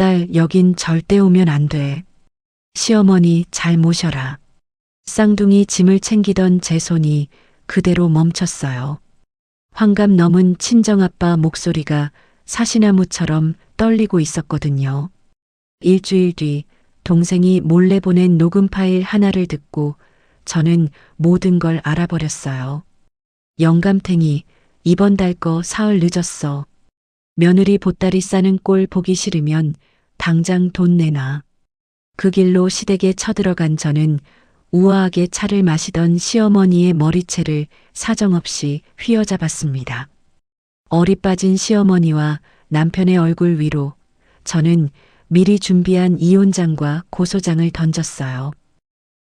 딸, 여긴 절대 오면 안 돼. 시어머니 잘 모셔라. 쌍둥이 짐을 챙기던 제 손이 그대로 멈췄어요. 환갑 넘은 친정아빠 목소리가 사시나무처럼 떨리고 있었거든요. 일주일 뒤 동생이 몰래 보낸 녹음 파일 하나를 듣고 저는 모든 걸 알아버렸어요. 영감탱이, 이번 달 거 사흘 늦었어. 며느리 보따리 싸는 꼴 보기 싫으면 당장 돈 내놔. 그 길로 시댁에 쳐들어간 저는 우아하게 차를 마시던 시어머니의 머리채를 사정없이 휘어잡았습니다. 어리 빠진 시어머니와 남편의 얼굴 위로 저는 미리 준비한 이혼장과 고소장을 던졌어요.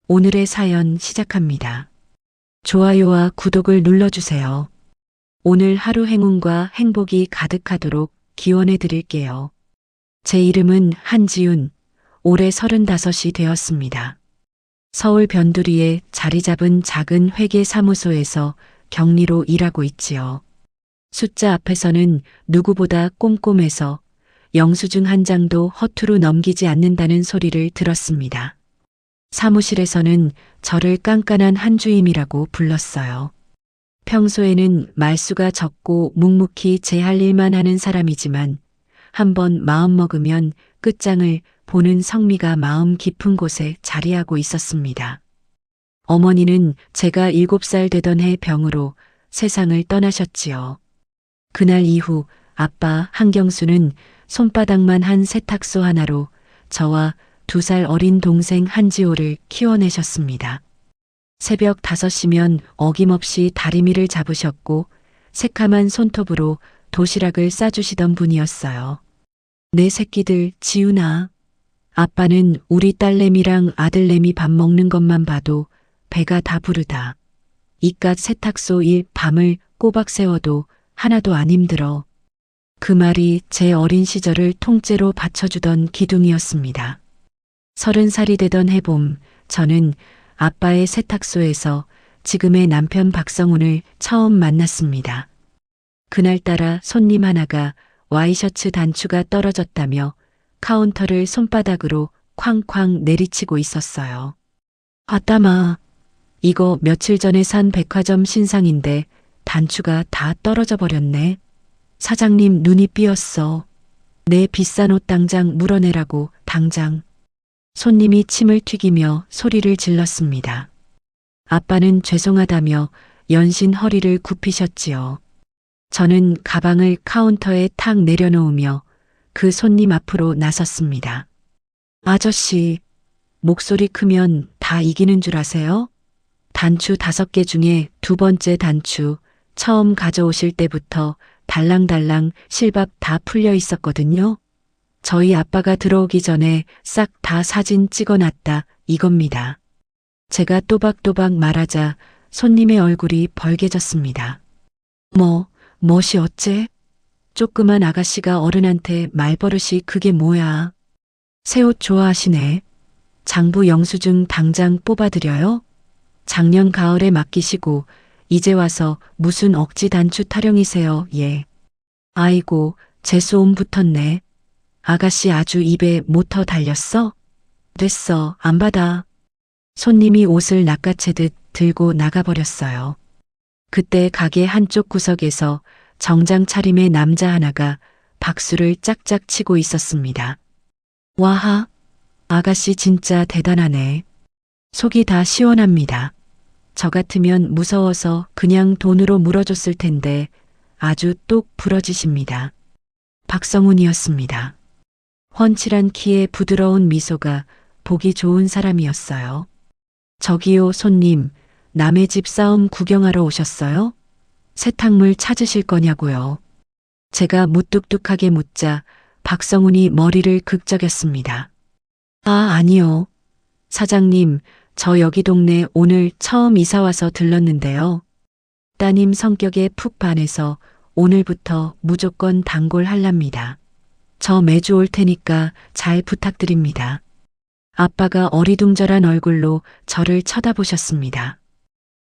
오늘의 사연 시작합니다. 좋아요와 구독을 눌러주세요. 오늘 하루 행운과 행복이 가득하도록 기원해 드릴게요. 제 이름은 한지윤, 올해 35이 되었습니다. 서울 변두리에 자리 잡은 작은 회계사무소에서 격리로 일하고 있지요. 숫자 앞에서는 누구보다 꼼꼼해서 영수증 한 장도 허투루 넘기지 않는다는 소리를 들었습니다. 사무실에서는 저를 깐깐한 한주임이라고 불렀어요. 평소에는 말수가 적고 묵묵히 제 할 일만 하는 사람이지만 한번 마음먹으면 끝장을 보는 성미가 마음 깊은 곳에 자리하고 있었습니다. 어머니는 제가 7살 되던 해 병으로 세상을 떠나셨지요. 그날 이후 아빠 한경수는 손바닥만 한 세탁소 하나로 저와 2살 어린 동생 한지호를 키워내셨습니다. 새벽 5시면 어김없이 다리미를 잡으셨고 새카만 손톱으로 도시락을 싸주시던 분이었어요. 내 새끼들, 지훈아. 아빠는 우리 딸내미랑 아들내미 밥 먹는 것만 봐도 배가 다 부르다. 이깟 세탁소 일 밤을 꼬박 세워도 하나도 안 힘들어. 그 말이 제 어린 시절을 통째로 받쳐주던 기둥이었습니다. 30살이 되던 해봄, 저는 아빠의 세탁소에서 지금의 남편 박성훈을 처음 만났습니다. 그날따라 손님 하나가 와이셔츠 단추가 떨어졌다며 카운터를 손바닥으로 쾅쾅 내리치고 있었어요. 아따마, 이거 며칠 전에 산 백화점 신상인데 단추가 다 떨어져 버렸네. 사장님 눈이 삐었어. 내 비싼 옷 당장 물어내라고, 당장. 손님이 침을 튀기며 소리를 질렀습니다. 아빠는 죄송하다며 연신 허리를 굽히셨지요. 저는 가방을 카운터에 탁 내려놓으며 그 손님 앞으로 나섰습니다. 아저씨, 목소리 크면 다 이기는 줄 아세요? 단추 5개 중에 2번째 단추, 처음 가져오실 때부터 달랑달랑 실밥 다 풀려 있었거든요. 저희 아빠가 들어오기 전에 싹 다 사진 찍어놨다 이겁니다. 제가 또박또박 말하자 손님의 얼굴이 벌개졌습니다. 멋이 어째? 조그만 아가씨가 어른한테 말버릇이 그게 뭐야? 새 옷 좋아하시네. 장부 영수증 당장 뽑아드려요? 작년 가을에 맡기시고 이제 와서 무슨 억지 단추 타령이세요, 예. 아이고, 재수옴 붙었네. 아가씨 아주 입에 모터 달렸어? 됐어, 안 받아. 손님이 옷을 낚아채듯 들고 나가버렸어요. 그때 가게 한쪽 구석에서 정장 차림의 남자 하나가 박수를 짝짝 치고 있었습니다. 와하, 아가씨 진짜 대단하네. 속이 다 시원합니다. 저 같으면 무서워서 그냥 돈으로 물어줬을 텐데 아주 똑 부러지십니다. 박성훈이었습니다. 훤칠한 키에 부드러운 미소가 보기 좋은 사람이었어요. 저기요, 손님, 남의 집 싸움 구경하러 오셨어요? 세탁물 찾으실 거냐고요. 제가 무뚝뚝하게 묻자 박성훈이 머리를 극적였습니다. 아, 아니요. 사장님, 저 여기 동네 오늘 처음 이사 와서 들렀는데요. 따님 성격에 푹 반해서 오늘부터 무조건 단골 할랍니다. 저 매주 올 테니까 잘 부탁드립니다. 아빠가 어리둥절한 얼굴로 저를 쳐다보셨습니다.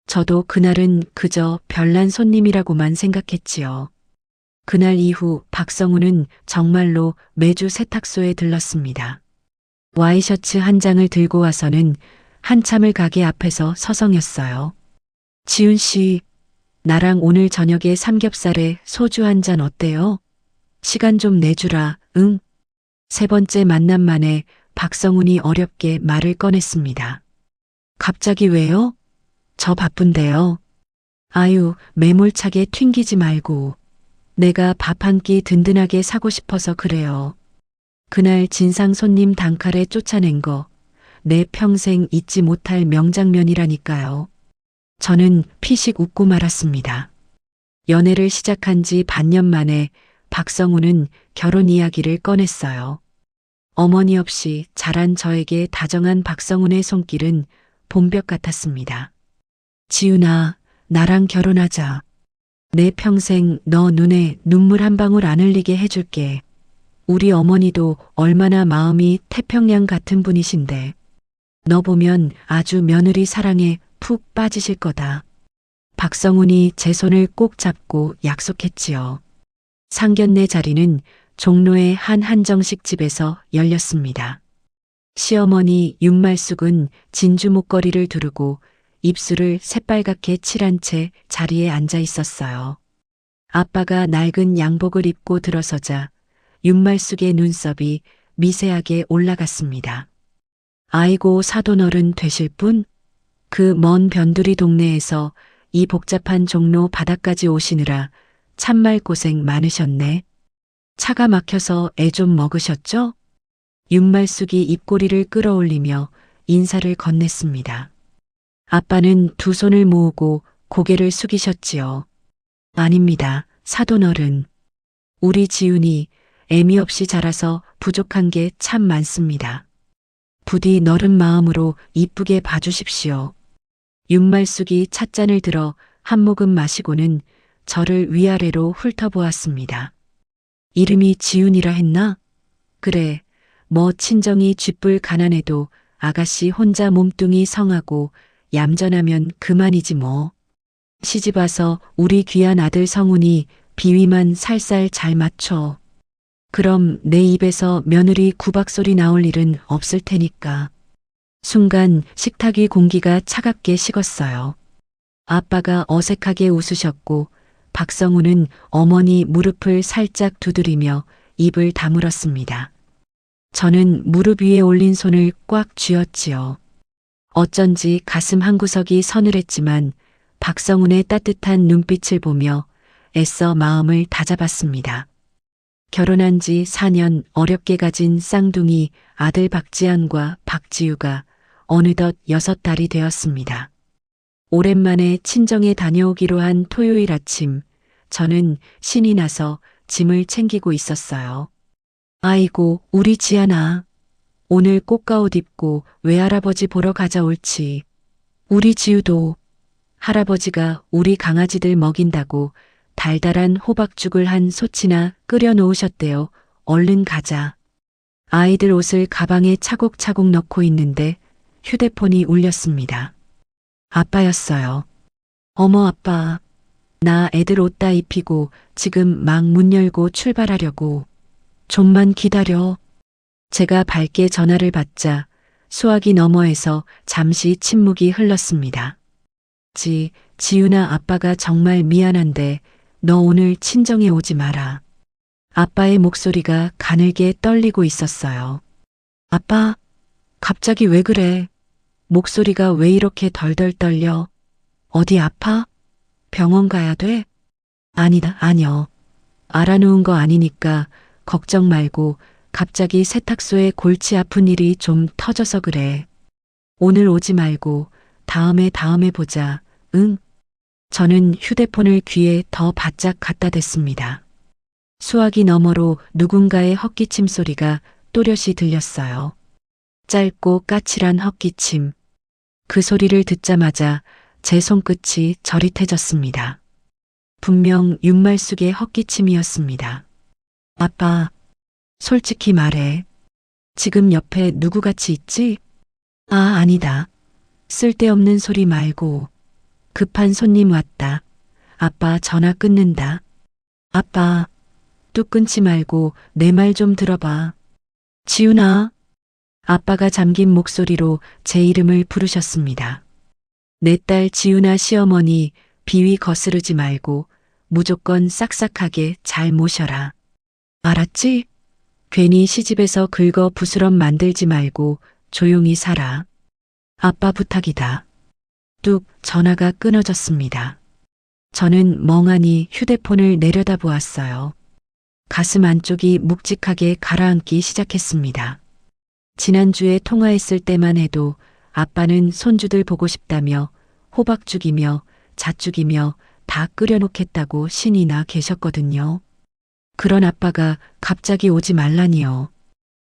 저도 그날은 그저 별난 손님이라고만 생각했지요. 그날 이후 박성우는 정말로 매주 세탁소에 들렀습니다. 와이셔츠 한 장을 들고 와서는 한참을 가게 앞에서 서성였어요. 지훈 씨, 나랑 오늘 저녁에 삼겹살에 소주 한 잔 어때요? 시간 좀 내주라, 응? 세 번째 만남 만에 박성훈이 어렵게 말을 꺼냈습니다. 갑자기 왜요? 저 바쁜데요. 아유, 매몰차게 튕기지 말고. 내가 밥 한 끼 든든하게 사고 싶어서 그래요. 그날 진상 손님 단칼에 쫓아낸 거, 내 평생 잊지 못할 명장면이라니까요. 저는 피식 웃고 말았습니다. 연애를 시작한 지 반년 만에 박성우는 결혼 이야기를 꺼냈어요. 어머니 없이 자란 저에게 다정한 박성훈의 손길은 봄볕 같았습니다. 지훈아, 나랑 결혼하자. 내 평생 너 눈에 눈물 한 방울 안 흘리게 해줄게. 우리 어머니도 얼마나 마음이 태평양 같은 분이신데. 너 보면 아주 며느리 사랑에 푹 빠지실 거다. 박성훈이 제 손을 꼭 잡고 약속했지요. 상견례 자리는 종로의 한 한정식 집에서 열렸습니다. 시어머니 윤말숙은 진주 목걸이를 두르고 입술을 새빨갛게 칠한 채 자리에 앉아 있었어요. 아빠가 낡은 양복을 입고 들어서자 윤말숙의 눈썹이 미세하게 올라갔습니다. 아이고 사돈어른 되실 분? 그 먼 변두리 동네에서 이 복잡한 종로 바닥까지 오시느라 참말 고생 많으셨네. 차가 막혀서 애 좀 먹으셨죠? 윤말숙이 입꼬리를 끌어올리며 인사를 건넸습니다. 아빠는 두 손을 모으고 고개를 숙이셨지요. 아닙니다, 사돈어른. 우리 지훈이 애미 없이 자라서 부족한 게 참 많습니다. 부디 너른 마음으로 이쁘게 봐주십시오. 윤말숙이 찻잔을 들어 한 모금 마시고는 저를 위아래로 훑어보았습니다. 이름이 지훈이라 했나? 그래, 뭐 친정이 쥐뿔 가난해도 아가씨 혼자 몸뚱이 성하고 얌전하면 그만이지 뭐. 시집 와서 우리 귀한 아들 성훈이 비위만 살살 잘 맞춰. 그럼 내 입에서 며느리 구박소리 나올 일은 없을 테니까. 순간 식탁 위 공기가 차갑게 식었어요. 아빠가 어색하게 웃으셨고 박성우는 어머니 무릎을 살짝 두드리며 입을 다물었습니다. 저는 무릎 위에 올린 손을 꽉 쥐었지요. 어쩐지 가슴 한구석이 서늘했지만 박성훈의 따뜻한 눈빛을 보며 애써 마음을 다잡았습니다. 결혼한 지 4년 어렵게 가진 쌍둥이 아들 박지한과 박지우가 어느덧 6달이 되었습니다. 오랜만에 친정에 다녀오기로 한 토요일 아침, 저는 신이 나서 짐을 챙기고 있었어요. 아이고, 우리 지한아. 오늘 꽃가옷 입고 외할아버지 보러 가자 옳지. 우리 지우도 할아버지가 우리 강아지들 먹인다고 달달한 호박죽을 한 솥이나 끓여 놓으셨대요. 얼른 가자. 아이들 옷을 가방에 차곡차곡 넣고 있는데 휴대폰이 울렸습니다. 아빠였어요. 어머 아빠, 나 애들 옷 다 입히고 지금 막 문 열고 출발하려고. 좀만 기다려. 제가 밝게 전화를 받자 수화기 너머에서 잠시 침묵이 흘렀습니다. 지훈아, 아빠가 정말 미안한데 너 오늘 친정에 오지 마라. 아빠의 목소리가 가늘게 떨리고 있었어요. 아빠, 갑자기 왜 그래? 목소리가 왜 이렇게 덜덜 떨려? 어디 아파? 병원 가야 돼? 아니다, 아니요. 알아놓은 거 아니니까 걱정 말고 갑자기 세탁소에 골치 아픈 일이 좀 터져서 그래. 오늘 오지 말고 다음에 보자, 응? 저는 휴대폰을 귀에 더 바짝 갖다 댔습니다. 수화기 너머로 누군가의 헛기침 소리가 또렷이 들렸어요. 짧고 까칠한 헛기침. 그 소리를 듣자마자 제 손끝이 저릿해졌습니다. 분명 윤말숙의 헛기침이었습니다. 아빠, 솔직히 말해. 지금 옆에 누구 같이 있지? 아, 아니다. 쓸데없는 소리 말고. 급한 손님 왔다. 아빠 전화 끊는다. 아빠, 뚝 끊지 말고 내 말 좀 들어봐. 지훈아. 아빠가 잠긴 목소리로 제 이름을 부르셨습니다. 내 딸 지훈아 시어머니 비위 거스르지 말고 무조건 싹싹하게 잘 모셔라. 알았지? 괜히 시집에서 긁어 부스럼 만들지 말고 조용히 살아. 아빠 부탁이다. 뚝 전화가 끊어졌습니다. 저는 멍하니 휴대폰을 내려다보았어요. 가슴 안쪽이 묵직하게 가라앉기 시작했습니다. 지난주에 통화했을 때만 해도 아빠는 손주들 보고 싶다며 호박죽이며 잣죽이며 다 끓여놓겠다고 신이 나 계셨거든요. 그런 아빠가 갑자기 오지 말라니요.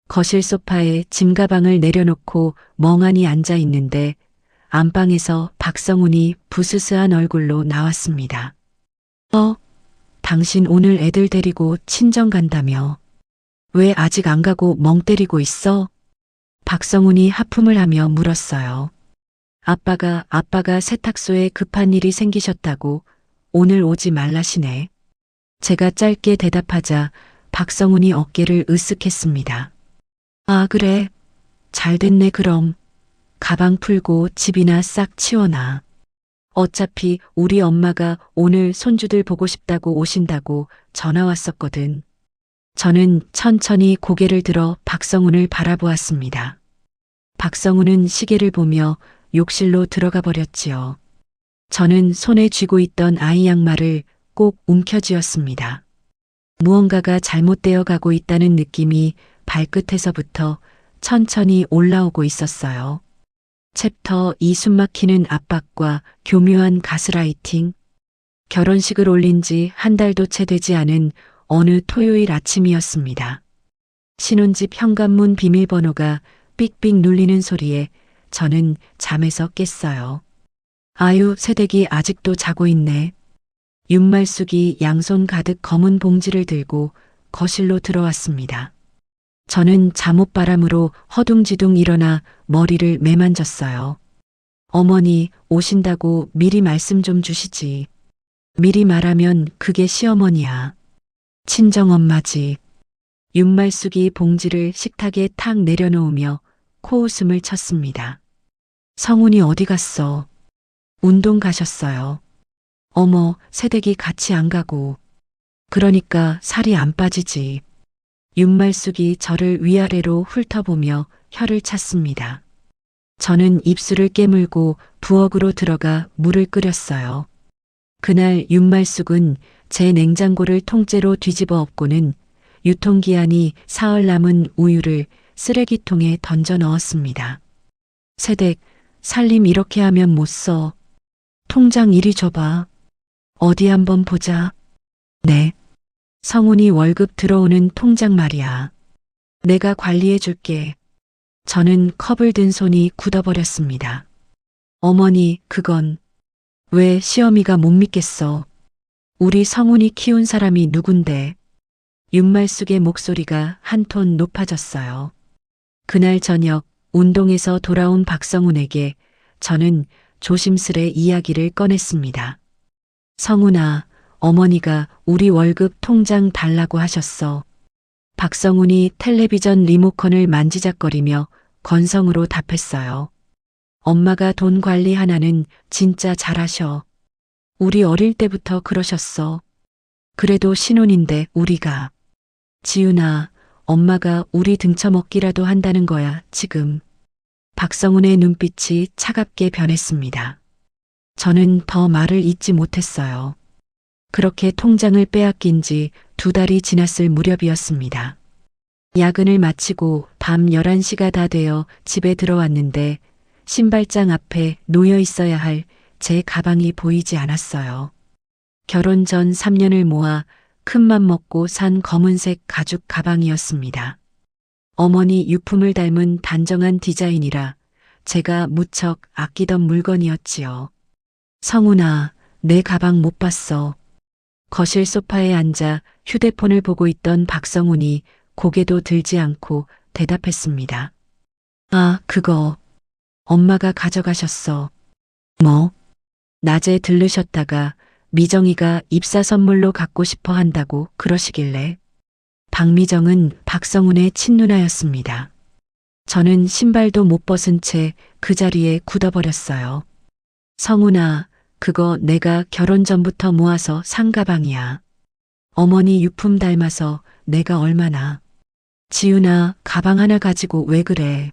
거실 소파에 짐가방을 내려놓고 멍하니 앉아 있는데 안방에서 박성훈이 부스스한 얼굴로 나왔습니다. 당신 오늘 애들 데리고 친정 간다며. 왜 아직 안 가고 멍 때리고 있어? 박성훈이 하품을 하며 물었어요. 아빠가 세탁소에 급한 일이 생기셨다고 오늘 오지 말라시네. 제가 짧게 대답하자 박성훈이 어깨를 으쓱했습니다. 아, 그래. 잘 됐네, 그럼. 가방 풀고 집이나 싹 치워놔. 어차피 우리 엄마가 오늘 손주들 보고 싶다고 오신다고 전화 왔었거든. 저는 천천히 고개를 들어 박성훈을 바라보았습니다. 박성훈은 시계를 보며 욕실로 들어가 버렸지요. 저는 손에 쥐고 있던 아이 양말을 꼭 움켜쥐었습니다. 무언가가 잘못되어 가고 있다는 느낌이 발끝에서부터 천천히 올라오고 있었어요. 챕터 2 숨막히는 압박과 교묘한 가스라이팅. 결혼식을 올린 지 한 달도 채 되지 않은 어느 토요일 아침이었습니다. 신혼집 현관문 비밀번호가 삑삑 눌리는 소리에 저는 잠에서 깼어요. 아유, 새댁이 아직도 자고 있네. 윤말숙이 양손 가득 검은 봉지를 들고 거실로 들어왔습니다. 저는 잠옷바람으로 허둥지둥 일어나 머리를 매만졌어요. 어머니 오신다고 미리 말씀 좀 주시지. 미리 말하면 그게 시어머니야. 친정엄마지. 윤말숙이 봉지를 식탁에 탁 내려놓으며 코웃음을 쳤습니다. 성훈이 어디 갔어? 운동 가셨어요. 어머, 새댁이 같이 안 가고. 그러니까 살이 안 빠지지. 윤말숙이 저를 위아래로 훑어보며 혀를 찼습니다. 저는 입술을 깨물고 부엌으로 들어가 물을 끓였어요. 그날 윤말숙은 제 냉장고를 통째로 뒤집어 엎고는 유통기한이 사흘 남은 우유를 쓰레기통에 던져 넣었습니다. 새댁, 살림 이렇게 하면 못 써. 통장 이리 줘봐. 어디 한번 보자. 네. 성훈이 월급 들어오는 통장 말이야. 내가 관리해 줄게. 저는 컵을 든 손이 굳어버렸습니다. 어머니, 그건 왜 시어미가 못 믿겠어. 우리 성훈이 키운 사람이 누군데. 윤말숙의 목소리가 한 톤 높아졌어요. 그날 저녁 운동에서 돌아온 박성훈에게 저는 조심스레 이야기를 꺼냈습니다. 성훈아, 어머니가 우리 월급 통장 달라고 하셨어. 박성훈이 텔레비전 리모컨을 만지작거리며 건성으로 답했어요. 엄마가 돈 관리 하나는 진짜 잘하셔. 우리 어릴 때부터 그러셨어. 그래도 신혼인데 우리가. 지훈아, 엄마가 우리 등쳐먹기라도 한다는 거야, 지금. 박성훈의 눈빛이 차갑게 변했습니다. 저는 더 말을 잇지 못했어요. 그렇게 통장을 빼앗긴 지 2달이 지났을 무렵이었습니다. 야근을 마치고 밤 11시가 다 되어 집에 들어왔는데 신발장 앞에 놓여 있어야 할 제 가방이 보이지 않았어요. 결혼 전 3년을 모아 큰맘 먹고 산 검은색 가죽 가방이었습니다. 어머니 유품을 닮은 단정한 디자인이라 제가 무척 아끼던 물건이었지요. 성훈아, 내 가방 못 봤어. 거실 소파에 앉아 휴대폰을 보고 있던 박성훈이 고개도 들지 않고 대답했습니다. 아, 그거 엄마가 가져가셨어. 뭐? 낮에 들르셨다가 미정이가 입사 선물로 갖고 싶어 한다고 그러시길래. 박미정은 박성훈의 친누나였습니다. 저는 신발도 못 벗은 채 그 자리에 굳어버렸어요. 성훈아, 그거 내가 결혼 전부터 모아서 산 가방이야. 어머니 유품 닮아서 내가 얼마나. 지훈아, 가방 하나 가지고 왜 그래?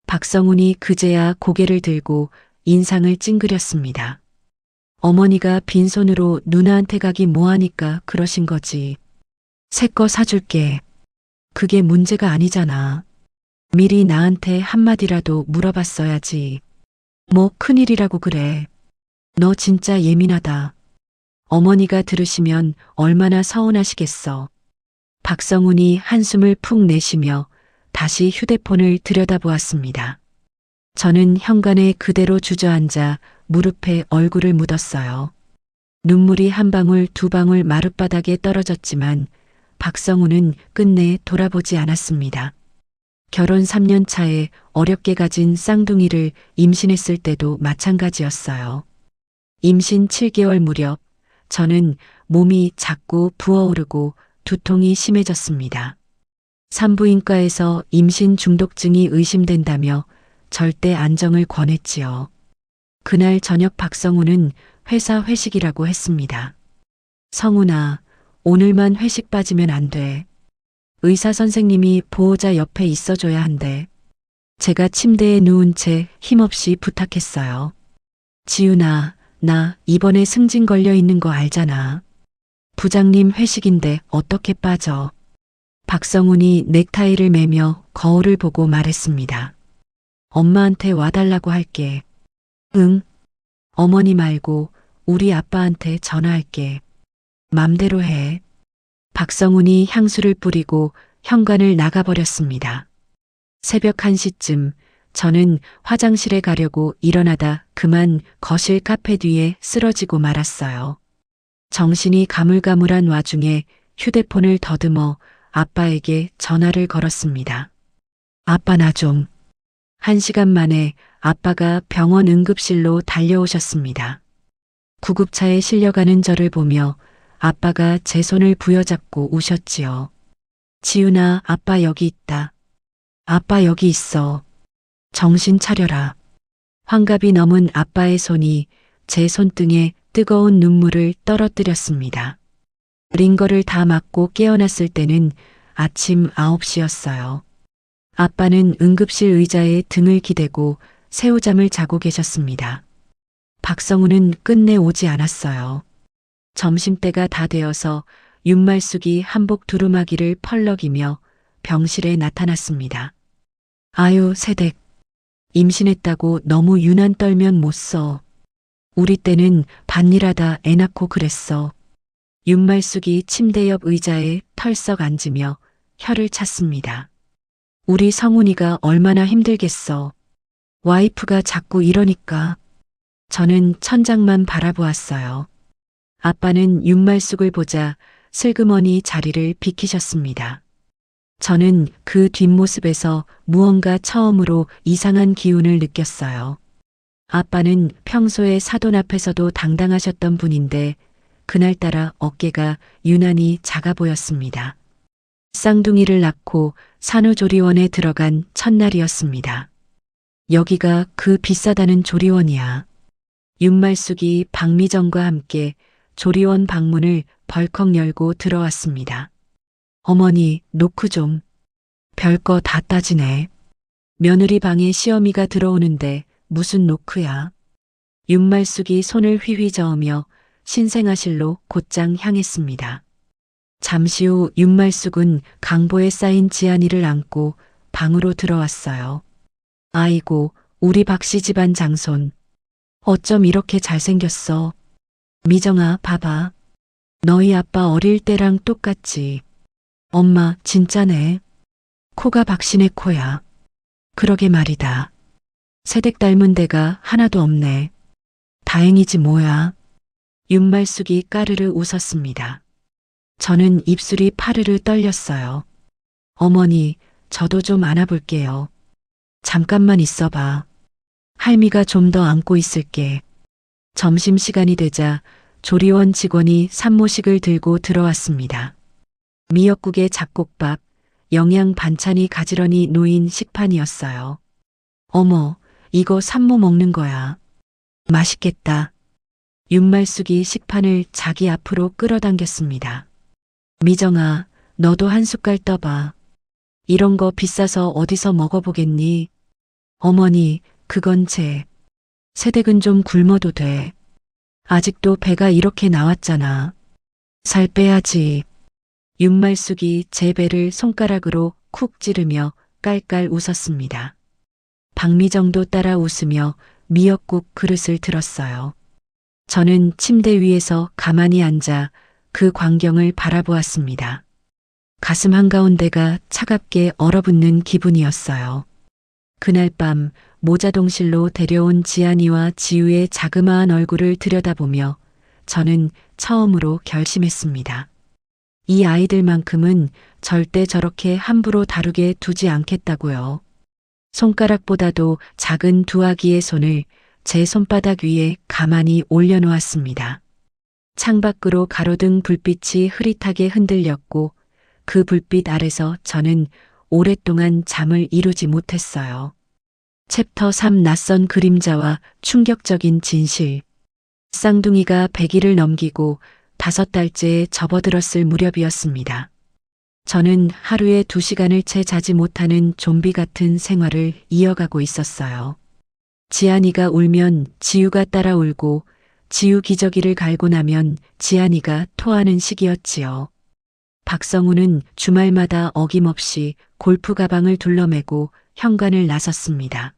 박성훈이 그제야 고개를 들고 인상을 찡그렸습니다. 어머니가 빈손으로 누나한테 가기 뭐하니까 그러신 거지. 새 거 사줄게. 그게 문제가 아니잖아. 미리 나한테 한마디라도 물어봤어야지. 뭐 큰일이라고 그래. 너 진짜 예민하다. 어머니가 들으시면 얼마나 서운하시겠어. 박성훈이 한숨을 푹 내쉬며 다시 휴대폰을 들여다보았습니다. 저는 현관에 그대로 주저앉아 무릎에 얼굴을 묻었어요. 눈물이 한 방울 두 방울 마룻바닥에 떨어졌지만 박성훈은 끝내 돌아보지 않았습니다. 결혼 3년 차에 어렵게 가진 쌍둥이를 임신했을 때도 마찬가지였어요. 임신 7개월 무렵 저는 몸이 자꾸 부어오르고 두통이 심해졌습니다. 산부인과에서 임신 중독증이 의심된다며 절대 안정을 권했지요. 그날 저녁 박성훈은 회사 회식이라고 했습니다. 성훈아, 오늘만 회식 빠지면 안 돼. 의사 선생님이 보호자 옆에 있어줘야 한대. 제가 침대에 누운 채 힘없이 부탁했어요. 지훈아, 나 이번에 승진 걸려 있는 거 알잖아. 부장님 회식인데 어떻게 빠져. 박성훈이 넥타이를 매며 거울을 보고 말했습니다. 엄마한테 와달라고 할게. 응. 어머니 말고 우리 아빠한테 전화할게. 맘대로 해. 박성훈이 향수를 뿌리고 현관을 나가버렸습니다. 새벽 1시쯤 저는 화장실에 가려고 일어나다 그만 거실 카페 뒤에 쓰러지고 말았어요. 정신이 가물가물한 와중에 휴대폰을 더듬어 아빠에게 전화를 걸었습니다. 아빠 나 좀. 1시간 만에 아빠가 병원 응급실로 달려오셨습니다. 구급차에 실려가는 저를 보며 아빠가 제 손을 부여잡고 우셨지요. 지훈아, 아빠 여기 있다. 아빠 여기 있어. 정신 차려라. 환갑이 넘은 아빠의 손이 제 손등에 뜨거운 눈물을 떨어뜨렸습니다. 링거를 다 맞고 깨어났을 때는 아침 9시였어요. 아빠는 응급실 의자에 등을 기대고 새우잠을 자고 계셨습니다. 박성훈은 끝내 오지 않았어요. 점심때가 다 되어서 윤말숙이 한복 두루마기를 펄럭이며 병실에 나타났습니다. 아유, 새댁. 임신했다고 너무 유난 떨면 못 써. 우리 때는 밭일하다 애 낳고 그랬어. 윤말숙이 침대 옆 의자에 털썩 앉으며 혀를 찼습니다. 우리 성훈이가 얼마나 힘들겠어. 와이프가 자꾸 이러니까. 저는 천장만 바라보았어요. 아빠는 윤말숙을 보자 슬그머니 자리를 비키셨습니다. 저는 그 뒷모습에서 무언가 처음으로 이상한 기운을 느꼈어요. 아빠는 평소에 사돈 앞에서도 당당하셨던 분인데 그날따라 어깨가 유난히 작아 보였습니다. 쌍둥이를 낳고 산후조리원에 들어간 첫날이었습니다. 여기가 그 비싸다는 조리원이야. 윤말숙이 박미정과 함께 조리원 방문을 벌컥 열고 들어왔습니다. 어머니, 노크 좀. 별거 다 따지네. 며느리 방에 시어미가 들어오는데 무슨 노크야. 윤말숙이 손을 휘휘 저으며 신생아실로 곧장 향했습니다. 잠시 후 윤말숙은 강보에 쌓인 지안이를 안고 방으로 들어왔어요. 아이고, 우리 박씨 집안 장손. 어쩜 이렇게 잘생겼어. 미정아, 봐봐. 너희 아빠 어릴 때랑 똑같지. 엄마, 진짜네. 코가 박씨네 코야. 그러게 말이다. 새댁 닮은 데가 하나도 없네. 다행이지 뭐야. 윤말숙이 까르르 웃었습니다. 저는 입술이 파르르 떨렸어요. 어머니, 저도 좀 안아볼게요. 잠깐만 있어봐. 할미가 좀 더 안고 있을게. 점심시간이 되자 조리원 직원이 산모식을 들고 들어왔습니다. 미역국에 잡곡밥, 영양 반찬이 가지런히 놓인 식판이었어요. 어머, 이거 산모 먹는 거야. 맛있겠다. 윤말숙이 식판을 자기 앞으로 끌어당겼습니다. 미정아, 너도 한 숟갈 떠봐. 이런 거 비싸서 어디서 먹어보겠니? 어머니, 그건 새댁은 좀 굶어도 돼. 아직도 배가 이렇게 나왔잖아. 살 빼야지. 윤말숙이 제 배를 손가락으로 쿡 찌르며 깔깔 웃었습니다. 박미정도 따라 웃으며 미역국 그릇을 들었어요. 저는 침대 위에서 가만히 앉아 그 광경을 바라보았습니다. 가슴 한가운데가 차갑게 얼어붙는 기분이었어요. 그날 밤 모자동실로 데려온 지안이와 지우의 자그마한 얼굴을 들여다보며 저는 처음으로 결심했습니다. 이 아이들만큼은 절대 저렇게 함부로 다루게 두지 않겠다고요. 손가락보다도 작은 두 아기의 손을 제 손바닥 위에 가만히 올려놓았습니다. 창밖으로 가로등 불빛이 흐릿하게 흔들렸고 그 불빛 아래서 저는 오랫동안 잠을 이루지 못했어요. 챕터 3 낯선 그림자와 충격적인 진실. 쌍둥이가 100일을 넘기고 5달째에 접어들었을 무렵이었습니다. 저는 하루에 2시간을 채 자지 못하는 좀비 같은 생활을 이어가고 있었어요. 지안이가 울면 지우가 따라 울고 지우 기저귀를 갈고 나면 지안이가 토하는 시기였지요. 박성우는 주말마다 어김없이 골프 가방을 둘러매고 현관을 나섰습니다.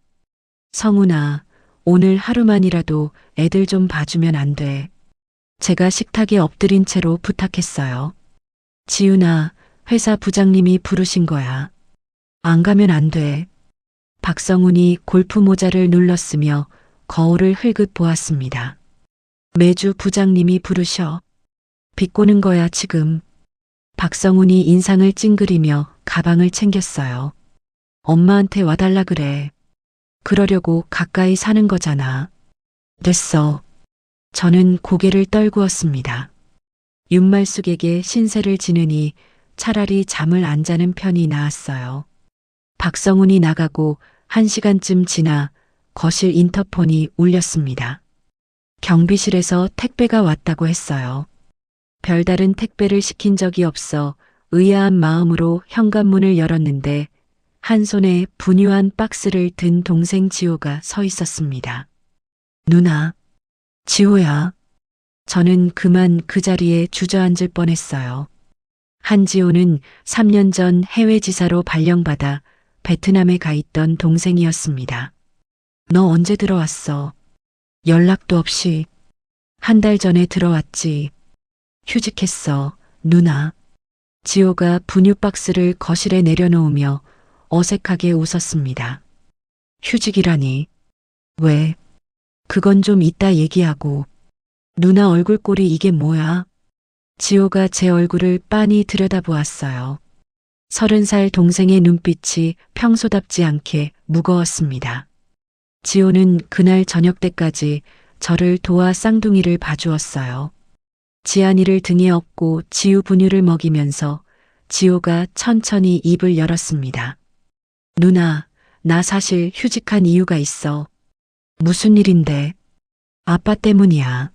성훈아, 오늘 하루만이라도 애들 좀 봐주면 안 돼. 제가 식탁에 엎드린 채로 부탁했어요. 지훈아, 회사 부장님이 부르신 거야. 안 가면 안 돼. 박성훈이 골프 모자를 눌렀으며 거울을 흘끗 보았습니다. 매주 부장님이 부르셔. 비꼬는 거야 지금. 박성훈이 인상을 찡그리며 가방을 챙겼어요. 엄마한테 와달라 그래. 그러려고 가까이 사는 거잖아. 됐어. 저는 고개를 떨구었습니다. 윤말숙에게 신세를 지느니 차라리 잠을 안 자는 편이 나았어요. 박성훈이 나가고 1시간쯤 지나 거실 인터폰이 울렸습니다. 경비실에서 택배가 왔다고 했어요. 별다른 택배를 시킨 적이 없어 의아한 마음으로 현관문을 열었는데 한 손에 분유한 박스를 든 동생 지호가 서 있었습니다. 누나, 지호야. 저는 그만 그 자리에 주저앉을 뻔했어요. 한지호는 3년 전 해외 지사로 발령받아 베트남에 가 있던 동생이었습니다. 너 언제 들어왔어? 연락도 없이. 1달 전에 들어왔지. 휴직했어, 누나. 지호가 분유 박스를 거실에 내려놓으며 어색하게 웃었습니다. 휴직이라니. 왜? 그건 좀 이따 얘기하고. 누나 얼굴꼴이 이게 뭐야? 지호가 제 얼굴을 빤히 들여다보았어요. 30살 동생의 눈빛이 평소답지 않게 무거웠습니다. 지호는 그날 저녁 때까지 저를 도와 쌍둥이를 봐주었어요. 지안이를 등에 업고 지우 분유를 먹이면서 지호가 천천히 입을 열었습니다. 누나, 나 사실 휴직한 이유가 있어. 무슨 일인데? 아빠 때문이야.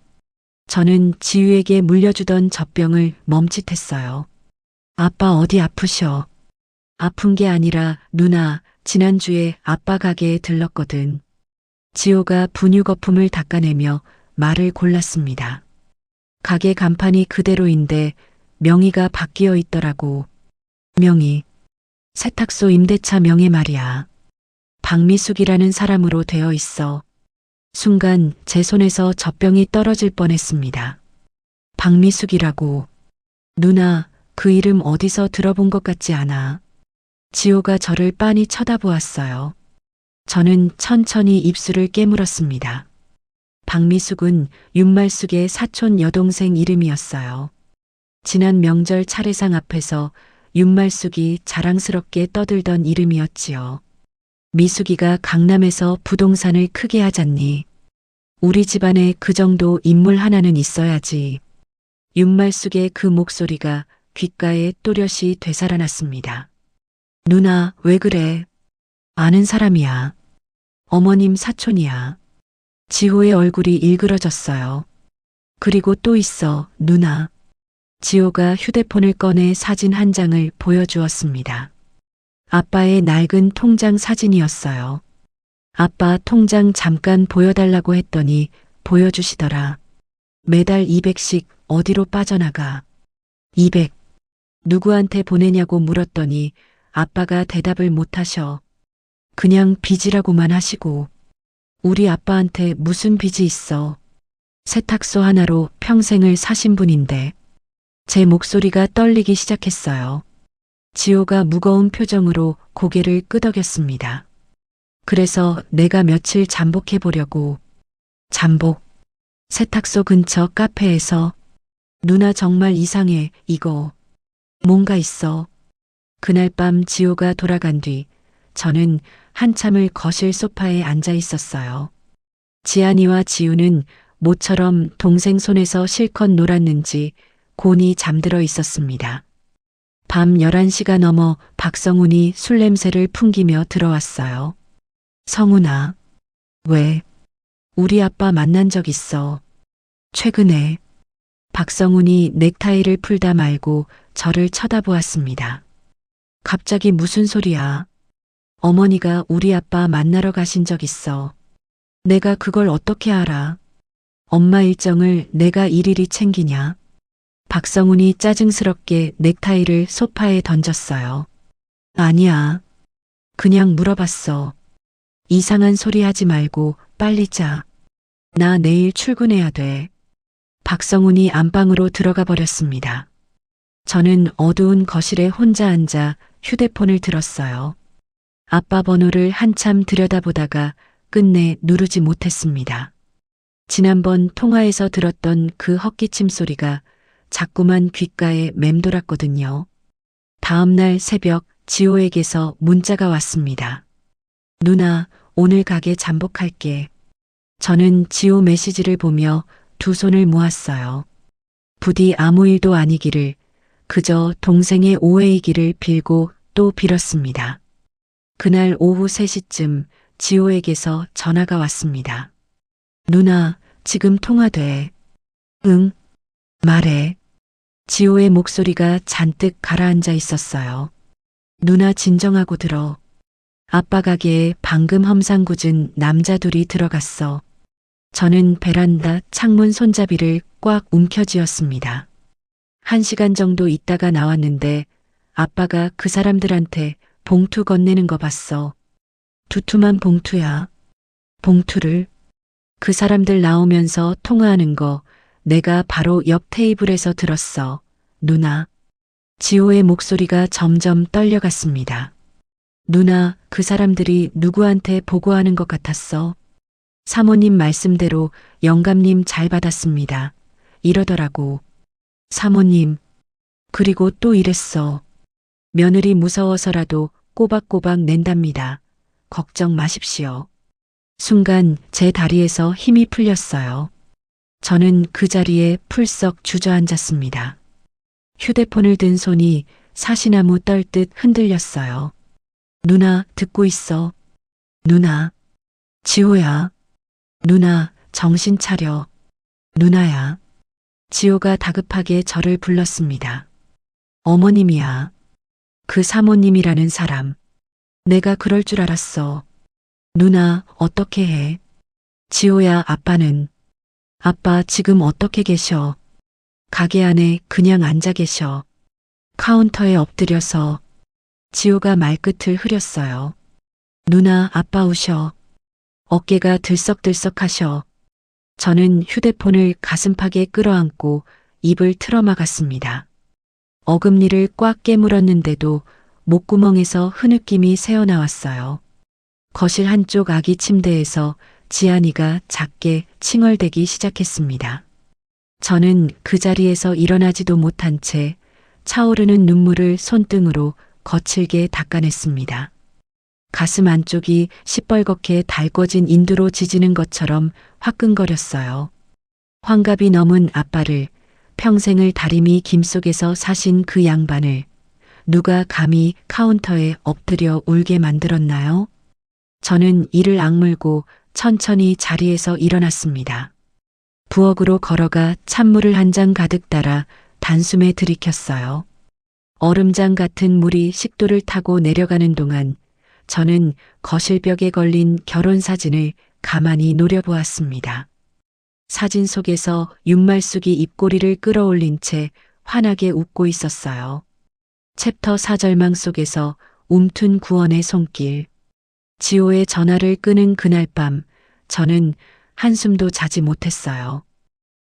저는 지우에게 물려주던 젖병을 멈칫했어요. 아빠 어디 아프셔? 아픈 게 아니라 누나, 지난주에 아빠 가게에 들렀거든. 지호가 분유 거품을 닦아내며 말을 골랐습니다. 가게 간판이 그대로인데 명의가 바뀌어 있더라고. 명의. 세탁소 임대차 명의 말이야. 박미숙이라는 사람으로 되어 있어. 순간 제 손에서 젖병이 떨어질 뻔했습니다. 박미숙이라고. 누나, 그 이름 어디서 들어본 것 같지 않아. 지호가 저를 빤히 쳐다보았어요. 저는 천천히 입술을 깨물었습니다. 박미숙은 윤말숙의 사촌 여동생 이름이었어요. 지난 명절 차례상 앞에서 윤말숙이 자랑스럽게 떠들던 이름이었지요. 미숙이가 강남에서 부동산을 크게 하잖니. 우리 집안에 그 정도 인물 하나는 있어야지. 윤말숙의 그 목소리가 귓가에 또렷이 되살아났습니다. 누나, 왜 그래? 아는 사람이야. 어머님 사촌이야. 지호의 얼굴이 일그러졌어요. 그리고 또 있어, 누나. 지호가 휴대폰을 꺼내 사진 한 장을 보여주었습니다. 아빠의 낡은 통장 사진이었어요. 아빠 통장 잠깐 보여달라고 했더니 보여주시더라. 매달 200씩 어디로 빠져나가. 200. 누구한테 보내냐고 물었더니 아빠가 대답을 못하셔. 그냥 빚이라고만 하시고. 우리 아빠한테 무슨 빚이 있어. 세탁소 하나로 평생을 사신 분인데. 제 목소리가 떨리기 시작했어요. 지호가 무거운 표정으로 고개를 끄덕였습니다. 그래서 내가 며칠 잠복해 보려고. 잠복. 세탁소 근처 카페에서. 누나 정말 이상해, 이거. 뭔가 있어. 그날 밤 지호가 돌아간 뒤 저는 한참을 거실 소파에 앉아 있었어요. 지안이와 지우는 모처럼 동생 손에서 실컷 놀았는지 곤히 잠들어 있었습니다. 밤 11시가 넘어 박성훈이 술 냄새를 풍기며 들어왔어요. 성훈아. 왜? 우리 아빠 만난 적 있어. 최근에. 박성훈이 넥타이를 풀다 말고 저를 쳐다보았습니다. 갑자기 무슨 소리야? 어머니가 우리 아빠 만나러 가신 적 있어. 내가 그걸 어떻게 알아? 엄마 일정을 내가 일일이 챙기냐? 박성훈이 짜증스럽게 넥타이를 소파에 던졌어요. 아니야. 그냥 물어봤어. 이상한 소리 하지 말고 빨리 자. 나 내일 출근해야 돼. 박성훈이 안방으로 들어가 버렸습니다. 저는 어두운 거실에 혼자 앉아 휴대폰을 들었어요. 아빠 번호를 한참 들여다보다가 끝내 누르지 못했습니다. 지난번 통화에서 들었던 그 헛기침 소리가 자꾸만 귓가에 맴돌았거든요. 다음 날 새벽 지호에게서 문자가 왔습니다. 누나, 오늘 가게 잠복할게. 저는 지호 메시지를 보며 두 손을 모았어요. 부디 아무 일도 아니기를, 그저 동생의 오해이기를 빌고 또 빌었습니다. 그날 오후 3시쯤 지호에게서 전화가 왔습니다. 누나, 지금 통화돼. 응? 말해. 지호의 목소리가 잔뜩 가라앉아 있었어요. 누나 진정하고 들어. 아빠 가게에 방금 험상궂은 남자 둘이 들어갔어. 저는 베란다 창문 손잡이를 꽉 움켜쥐었습니다. 1시간 정도 있다가 나왔는데 아빠가 그 사람들한테 봉투 건네는 거 봤어. 두툼한 봉투야. 봉투를. 그 사람들 나오면서 통화하는 거 내가 바로 옆 테이블에서 들었어. 누나. 지호의 목소리가 점점 떨려갔습니다. 누나, 그 사람들이 누구한테 보고하는 것 같았어. 사모님 말씀대로 영감님 잘 받았습니다. 이러더라고. 사모님. 그리고 또 이랬어. 며느리 무서워서라도 꼬박꼬박 낸답니다. 걱정 마십시오. 순간 제 다리에서 힘이 풀렸어요. 저는 그 자리에 풀썩 주저앉았습니다. 휴대폰을 든 손이 사시나무 떨듯 흔들렸어요. 누나, 듣고 있어. 누나. 지호야. 누나, 정신 차려. 누나야. 지호가 다급하게 저를 불렀습니다. 어머님이야. 그 사모님이라는 사람. 내가 그럴 줄 알았어. 누나, 어떻게 해? 지호야, 아빠는? 아빠 지금 어떻게 계셔? 가게 안에 그냥 앉아 계셔. 카운터에 엎드려서. 지호가 말끝을 흐렸어요. 누나, 아빠 우셔. 어깨가 들썩들썩하셔. 저는 휴대폰을 가슴팍에 끌어안고 입을 틀어막았습니다. 어금니를 꽉 깨물었는데도 목구멍에서 흐느낌이 새어나왔어요. 거실 한쪽 아기 침대에서 지안이가 작게 칭얼대기 시작했습니다. 저는 그 자리에서 일어나지도 못한 채 차오르는 눈물을 손등으로 거칠게 닦아냈습니다. 가슴 안쪽이 시뻘겋게 달궈진 인두로 지지는 것처럼 화끈거렸어요. 환갑이 넘은 아빠를 평생을 다리미 김 속에서 사신 그 양반을 누가 감히 카운터에 엎드려 울게 만들었나요? 저는 이를 악물고 천천히 자리에서 일어났습니다. 부엌으로 걸어가 찬물을 한 장 가득 따라 단숨에 들이켰어요. 얼음장 같은 물이 식도를 타고 내려가는 동안 저는 거실벽에 걸린 결혼사진을 가만히 노려보았습니다. 사진 속에서 윤말숙이 입꼬리를 끌어올린 채 환하게 웃고 있었어요. 챕터 4절망 속에서 움툰 구원의 손길. 지호의 전화를 끄는 그날 밤 저는 한숨도 자지 못했어요.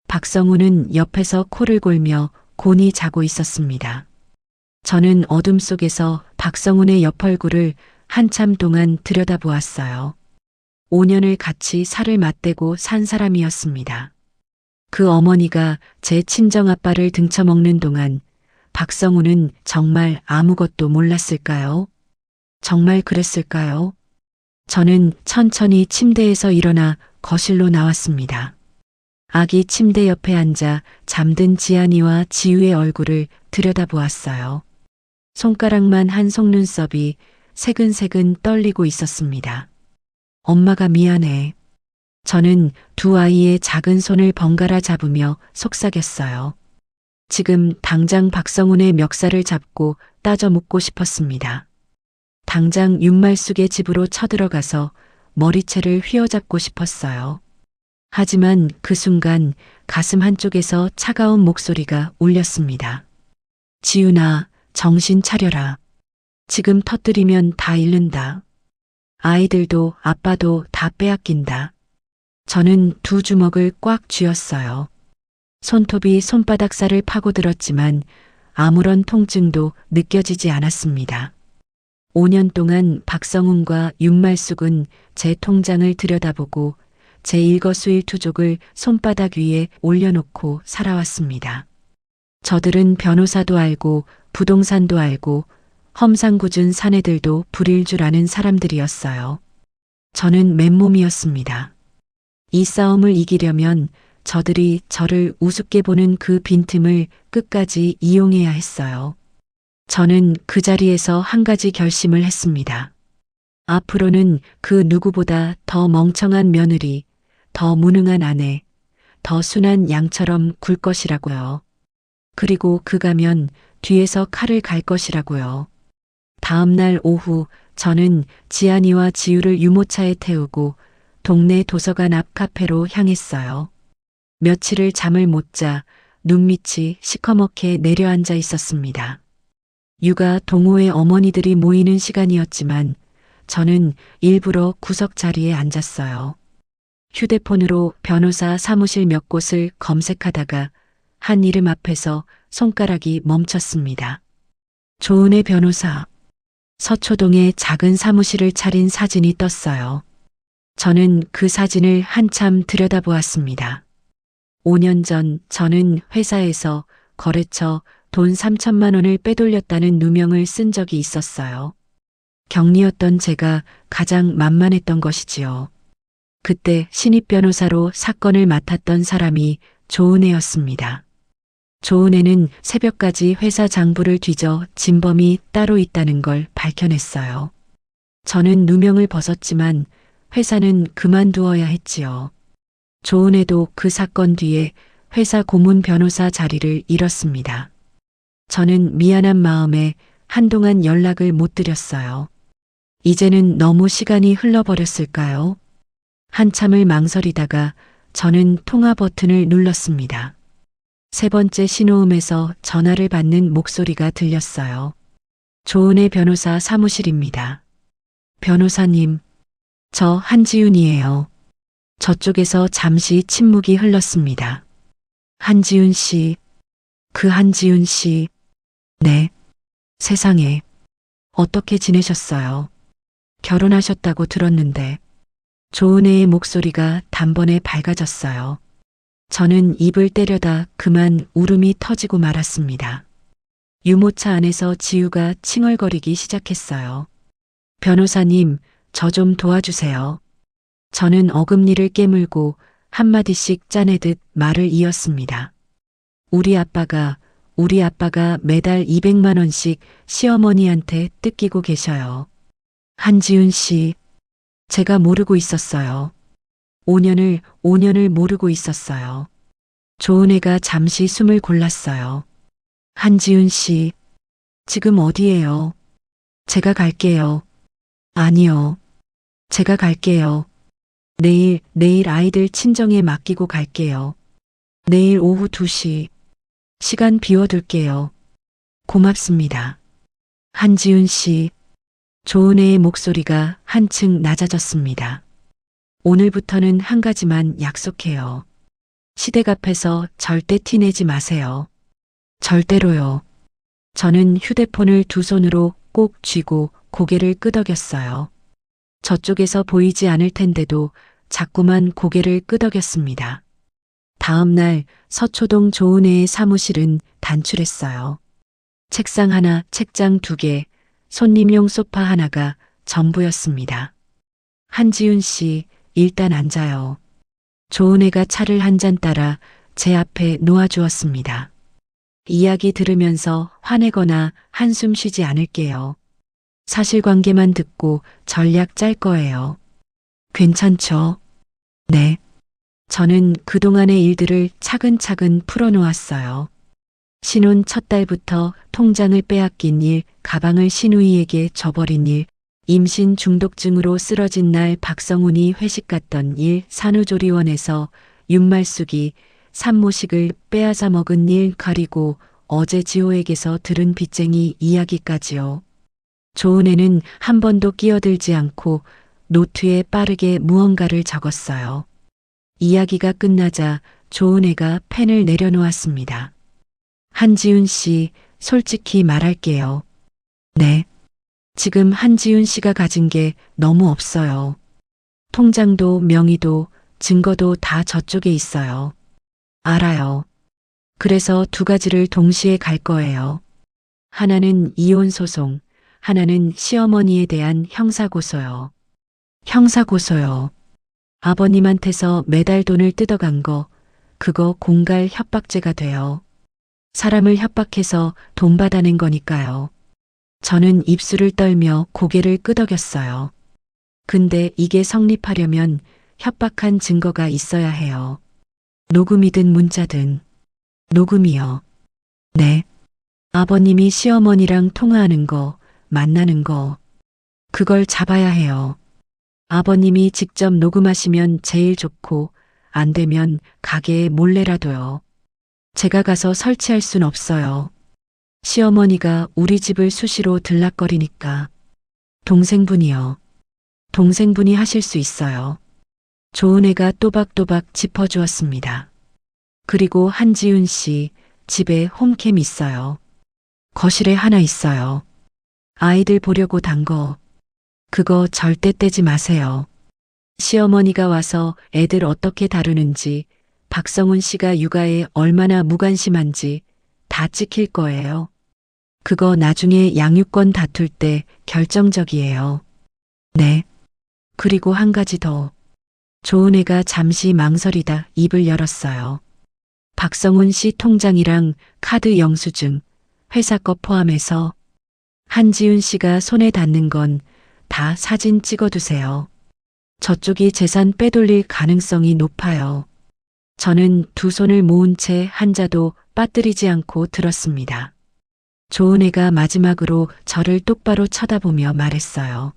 박성우는 옆에서 코를 골며 곤히 자고 있었습니다. 저는 어둠 속에서 박성훈의 옆얼굴을 한참 동안 들여다보았어요. 5년을 같이 살을 맞대고 산 사람이었습니다. 그 어머니가 제 친정아빠를 등쳐먹는 동안 박성우는 정말 아무것도 몰랐을까요? 정말 그랬을까요? 저는 천천히 침대에서 일어나 거실로 나왔습니다. 아기 침대 옆에 앉아 잠든 지안이와 지우의 얼굴을 들여다보았어요. 손가락만 한 속눈썹이 새근새근 떨리고 있었습니다. 엄마가 미안해. 저는 두 아이의 작은 손을 번갈아 잡으며 속삭였어요. 지금 당장 박성훈의 멱살을 잡고 따져 묻고 싶었습니다. 당장 윤말숙의 집으로 쳐들어가서 머리채를 휘어잡고 싶었어요. 하지만 그 순간 가슴 한쪽에서 차가운 목소리가 울렸습니다. 지훈아, 정신 차려라. 지금 터뜨리면 다 잃는다. 아이들도 아빠도 다 빼앗긴다. 저는 두 주먹을 꽉 쥐었어요. 손톱이 손바닥 살을 파고들었지만 아무런 통증도 느껴지지 않았습니다. 5년 동안 박성훈과 윤말숙은 제 통장을 들여다보고 제 일거수일투족을 손바닥 위에 올려놓고 살아왔습니다. 저들은 변호사도 알고 부동산도 알고 험상궂은 사내들도 부릴 줄 아는 사람들이었어요. 저는 맨몸이었습니다. 이 싸움을 이기려면 저들이 저를 우습게 보는 그 빈틈을 끝까지 이용해야 했어요. 저는 그 자리에서 한 가지 결심을 했습니다. 앞으로는 그 누구보다 더 멍청한 며느리, 더 무능한 아내, 더 순한 양처럼 굴 것이라고요. 그리고 그가면 뒤에서 칼을 갈 것이라고요. 다음 날 오후 저는 지안이와 지우를 유모차에 태우고 동네 도서관 앞 카페로 향했어요. 며칠을 잠을 못 자 눈밑이 시커멓게 내려앉아 있었습니다. 육아 동호회 어머니들이 모이는 시간이었지만 저는 일부러 구석 자리에 앉았어요. 휴대폰으로 변호사 사무실 몇 곳을 검색하다가 한 이름 앞에서 손가락이 멈췄습니다. 조은혜 변호사. 서초동에 작은 사무실을 차린 사진이 떴어요. 저는 그 사진을 한참 들여다보았습니다. 5년 전 저는 회사에서 거래처 돈 3천만 원을 빼돌렸다는 누명을 쓴 적이 있었어요. 격리였던 제가 가장 만만했던 것이지요. 그때 신입 변호사로 사건을 맡았던 사람이 조은혜였습니다. 조은혜는 새벽까지 회사 장부를 뒤져 진범이 따로 있다는 걸 밝혀냈어요. 저는 누명을 벗었지만 회사는 그만두어야 했지요. 조은혜도 그 사건 뒤에 회사 고문 변호사 자리를 잃었습니다. 저는 미안한 마음에 한동안 연락을 못 드렸어요. 이제는 너무 시간이 흘러버렸을까요? 한참을 망설이다가 저는 통화 버튼을 눌렀습니다. 세 번째 신호음에서 전화를 받는 목소리가 들렸어요. 조은혜 변호사 사무실입니다. 변호사님, 저 한지윤이에요. 저쪽에서 잠시 침묵이 흘렀습니다. 한지윤 씨, 그 한지윤 씨. 네. 세상에. 어떻게 지내셨어요? 결혼하셨다고 들었는데. 조은혜의 목소리가 단번에 밝아졌어요. 저는 입을 때려다 그만 울음이 터지고 말았습니다. 유모차 안에서 지우가 칭얼거리기 시작했어요. 변호사님, 저 좀 도와주세요. 저는 어금니를 깨물고 한마디씩 짜내듯 말을 이었습니다. 우리 아빠가 매달 200만 원씩 시어머니한테 뜯기고 계셔요. 한지윤 씨, 제가 모르고 있었어요. 5년을 모르고 있었어요. 조은혜가 잠시 숨을 골랐어요. 한지윤 씨, 지금 어디예요? 제가 갈게요. 아니요. 제가 갈게요. 내일 아이들 친정에 맡기고 갈게요. 내일 오후 2시. 시간 비워둘게요. 고맙습니다. 한지윤 씨, 조은혜의 목소리가 한층 낮아졌습니다. 오늘부터는 한 가지만 약속해요. 시댁 앞에서 절대 티내지 마세요. 절대로요. 저는 휴대폰을 두 손으로 꼭 쥐고 고개를 끄덕였어요. 저쪽에서 보이지 않을 텐데도 자꾸만 고개를 끄덕였습니다. 다음 날 서초동 조은혜의 사무실은 단출했어요. 책상 하나, 책장 2개, 손님용 소파 하나가 전부였습니다. 한지윤 씨, 일단 앉아요. 조은혜가 차를 한 잔 따라 제 앞에 놓아주었습니다. 이야기 들으면서 화내거나 한숨 쉬지 않을게요. 사실관계만 듣고 전략 짤 거예요. 괜찮죠? 네. 저는 그동안의 일들을 차근차근 풀어놓았어요. 신혼 첫 달부터 통장을 빼앗긴 일, 가방을 신우이에게 줘버린 일, 임신 중독증으로 쓰러진 날 박성훈이 회식 갔던 일, 산후조리원에서 윤말숙이 산모식을 빼앗아 먹은 일, 그리고 어제 지호에게서 들은 빚쟁이 이야기까지요. 조은혜는 한 번도 끼어들지 않고 노트에 빠르게 무언가를 적었어요. 이야기가 끝나자 조은혜가 펜을 내려놓았습니다. 한지윤 씨, 솔직히 말할게요. 네. 지금 한지윤 씨가 가진 게 너무 없어요. 통장도 명의도 증거도 다 저쪽에 있어요. 알아요. 그래서 2가지를 동시에 갈 거예요. 하나는 이혼 소송, 하나는 시어머니에 대한 형사고소요. 형사고소요. 아버님한테서 매달 돈을 뜯어간 거, 그거 공갈 협박죄가 돼요. 사람을 협박해서 돈 받아낸 거니까요. 저는 입술을 떨며 고개를 끄덕였어요. 근데 이게 성립하려면 협박한 증거가 있어야 해요. 녹음이든 문자든. 녹음이요. 네. 아버님이 시어머니랑 통화하는 거, 만나는 거. 그걸 잡아야 해요. 아버님이 직접 녹음하시면 제일 좋고, 안 되면 가게에 몰래라도요. 제가 가서 설치할 순 없어요. 시어머니가 우리 집을 수시로 들락거리니까. 동생분이요. 동생분이 하실 수 있어요. 조은혜가 또박또박 짚어주었습니다. 그리고 한지윤 씨, 집에 홈캠 있어요. 거실에 하나 있어요. 아이들 보려고 단 거. 그거 절대 떼지 마세요. 시어머니가 와서 애들 어떻게 다루는지, 박성훈 씨가 육아에 얼마나 무관심한지 다 찍힐 거예요. 그거 나중에 양육권 다툴 때 결정적이에요. 네. 그리고 한 가지 더. 조은혜가 잠시 망설이다 입을 열었어요. 박성훈 씨 통장이랑 카드 영수증, 회사 거 포함해서 한지윤 씨가 손에 닿는 건 다 사진 찍어두세요. 저쪽이 재산 빼돌릴 가능성이 높아요. 저는 2손을 모은 채 한자도 빠뜨리지 않고 들었습니다. 조은혜가 마지막으로 저를 똑바로 쳐다보며 말했어요.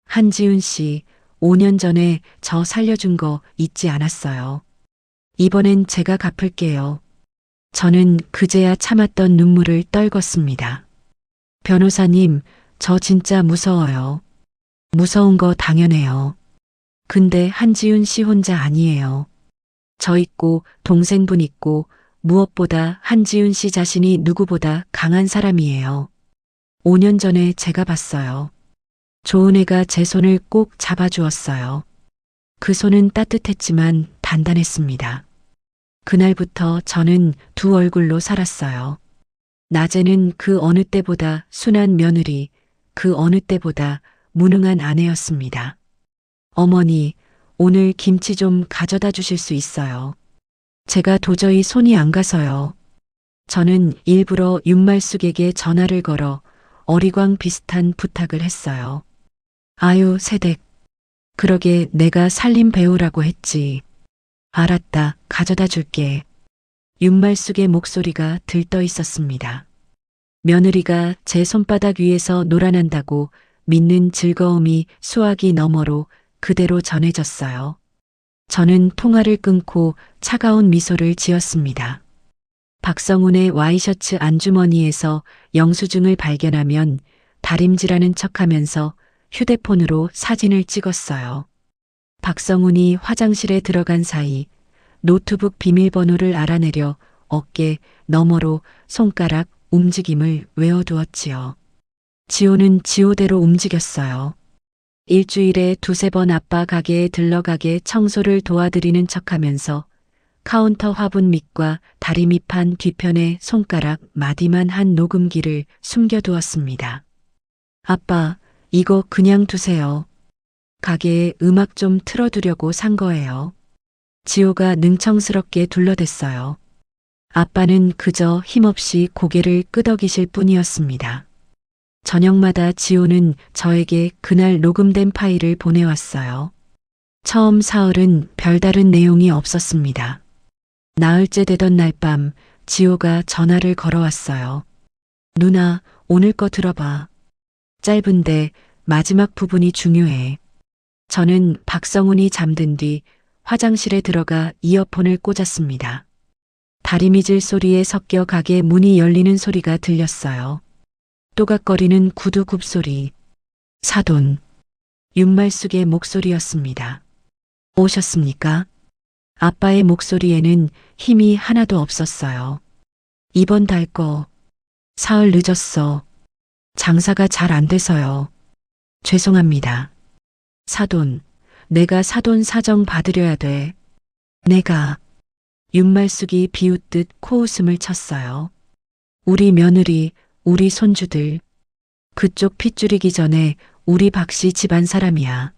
한지윤 씨, 5년 전에 저 살려준 거 잊지 않았어요. 이번엔 제가 갚을게요. 저는 그제야 참았던 눈물을 떨궜습니다. 변호사님, 저 진짜 무서워요. 무서운 거 당연해요. 근데 한지윤 씨 혼자 아니에요. 저 있고 동생분 있고 무엇보다 한지윤 씨 자신이 누구보다 강한 사람이에요. 5년 전에 제가 봤어요. 조은혜가 제 손을 꼭 잡아주었어요. 그 손은 따뜻했지만 단단했습니다. 그날부터 저는 2 얼굴로 살았어요. 낮에는 그 어느 때보다 순한 며느리, 그 어느 때보다 무능한 아내였습니다. 어머니, 오늘 김치 좀 가져다 주실 수 있어요. 제가 도저히 손이 안 가서요. 저는 일부러 윤말숙에게 전화를 걸어 어리광 비슷한 부탁을 했어요. 아유, 세댁. 그러게 내가 살림 배우라고 했지. 알았다. 가져다 줄게. 윤말숙의 목소리가 들떠 있었습니다. 며느리가 제 손바닥 위에서 놀아난다고 믿는 즐거움이 수화기 너머로 그대로 전해졌어요. 저는 통화를 끊고 차가운 미소를 지었습니다. 박성훈의 와이셔츠 안주머니에서 영수증을 발견하면 다림질하는 척하면서 휴대폰으로 사진을 찍었어요. 박성훈이 화장실에 들어간 사이 노트북 비밀번호를 알아내려 어깨 너머로 손가락 움직임을 외워두었지요. 지호는 지호대로 움직였어요. 일주일에 두세 번 아빠 가게에 들러가게 청소를 도와드리는 척하면서 카운터 화분 밑과 다리 밑판 뒤편에 손가락 마디만 한 녹음기를 숨겨두었습니다. 아빠, 이거 그냥 두세요. 가게에 음악 좀 틀어두려고 산 거예요. 지호가 능청스럽게 둘러댔어요. 아빠는 그저 힘없이 고개를 끄덕이실 뿐이었습니다. 저녁마다 지호는 저에게 그날 녹음된 파일을 보내왔어요. 처음 사흘은 별다른 내용이 없었습니다. 나흘째 되던 날 밤 지호가 전화를 걸어왔어요. 누나, 오늘 거 들어봐. 짧은데 마지막 부분이 중요해. 저는 박성훈이 잠든 뒤 화장실에 들어가 이어폰을 꽂았습니다. 다리미질 소리에 섞여 가게 문이 열리는 소리가 들렸어요. 또각거리는 구두 굽소리. 사돈. 윤말숙의 목소리였습니다. 오셨습니까? 아빠의 목소리에는 힘이 하나도 없었어요. 이번 달 거. 사흘 늦었어. 장사가 잘 안 돼서요. 죄송합니다. 사돈. 내가 사돈 사정 봐드려야 돼. 내가. 윤말숙이 비웃듯 코웃음을 쳤어요. 우리 며느리, 우리 손주들. 그쪽 핏줄이기 전에 우리 박씨 집안 사람이야.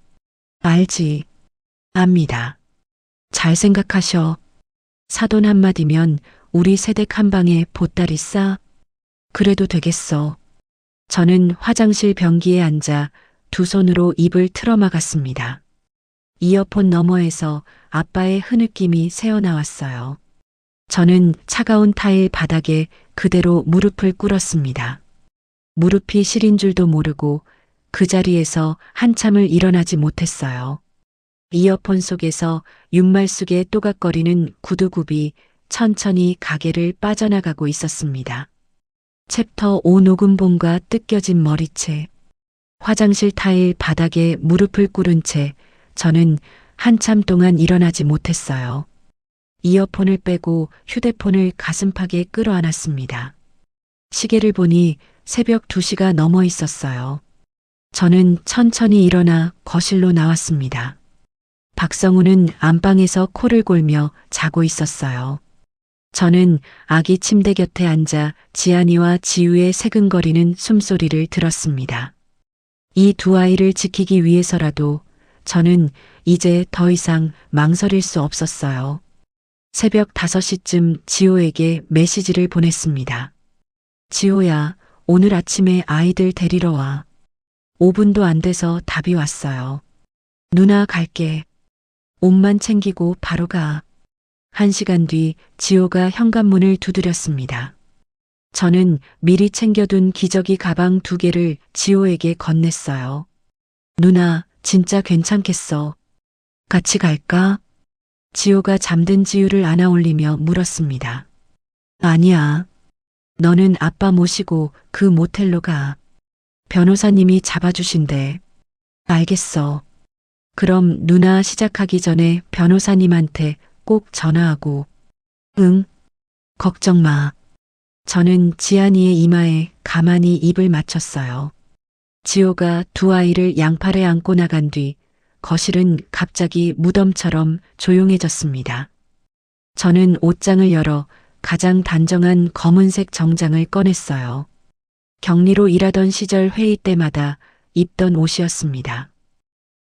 알지? 압니다. 잘 생각하셔. 사돈 한마디면 우리 세댁 한 방에 보따리 싸? 그래도 되겠어. 저는 화장실 변기에 앉아 두 손으로 입을 틀어막았습니다. 이어폰 너머에서 아빠의 흐느낌이 새어나왔어요. 저는 차가운 타일 바닥에 그대로 무릎을 꿇었습니다. 무릎이 시린 줄도 모르고 그 자리에서 한참을 일어나지 못했어요. 이어폰 속에서 윤말숙의 또각거리는 구두굽이 천천히 가게를 빠져나가고 있었습니다. 챕터 5 녹음본과 뜯겨진 머리채. 화장실 타일 바닥에 무릎을 꿇은 채 저는 한참 동안 일어나지 못했어요. 이어폰을 빼고 휴대폰을 가슴팍에 끌어안았습니다. 시계를 보니 새벽 2시가 넘어 있었어요. 저는 천천히 일어나 거실로 나왔습니다. 박성우는 안방에서 코를 골며 자고 있었어요. 저는 아기 침대 곁에 앉아 지안이와 지우의 새근거리는 숨소리를 들었습니다. 이 두 아이를 지키기 위해서라도 저는 이제 더 이상 망설일 수 없었어요. 새벽 5시쯤 지호에게 메시지를 보냈습니다. 지호야, 오늘 아침에 아이들 데리러 와. 5분도 안 돼서 답이 왔어요. 누나 갈게. 옷만 챙기고 바로 가. 1시간 뒤 지호가 현관문을 두드렸습니다. 저는 미리 챙겨둔 기저귀 가방 2개를 지호에게 건넸어요. 누나, 진짜 괜찮겠어. 같이 갈까? 지호가 잠든 지우를 안아 올리며 물었습니다. 아니야. 너는 아빠 모시고 그 모텔로 가. 변호사님이 잡아주신대. 알겠어. 그럼 누나 시작하기 전에 변호사님한테 꼭 전화하고. 응. 걱정 마. 저는 지안이의 이마에 가만히 입을 맞췄어요. 지호가 두 아이를 양팔에 안고 나간 뒤 거실은 갑자기 무덤처럼 조용해졌습니다. 저는 옷장을 열어 가장 단정한 검은색 정장을 꺼냈어요. 격리로 일하던 시절 회의 때마다 입던 옷이었습니다.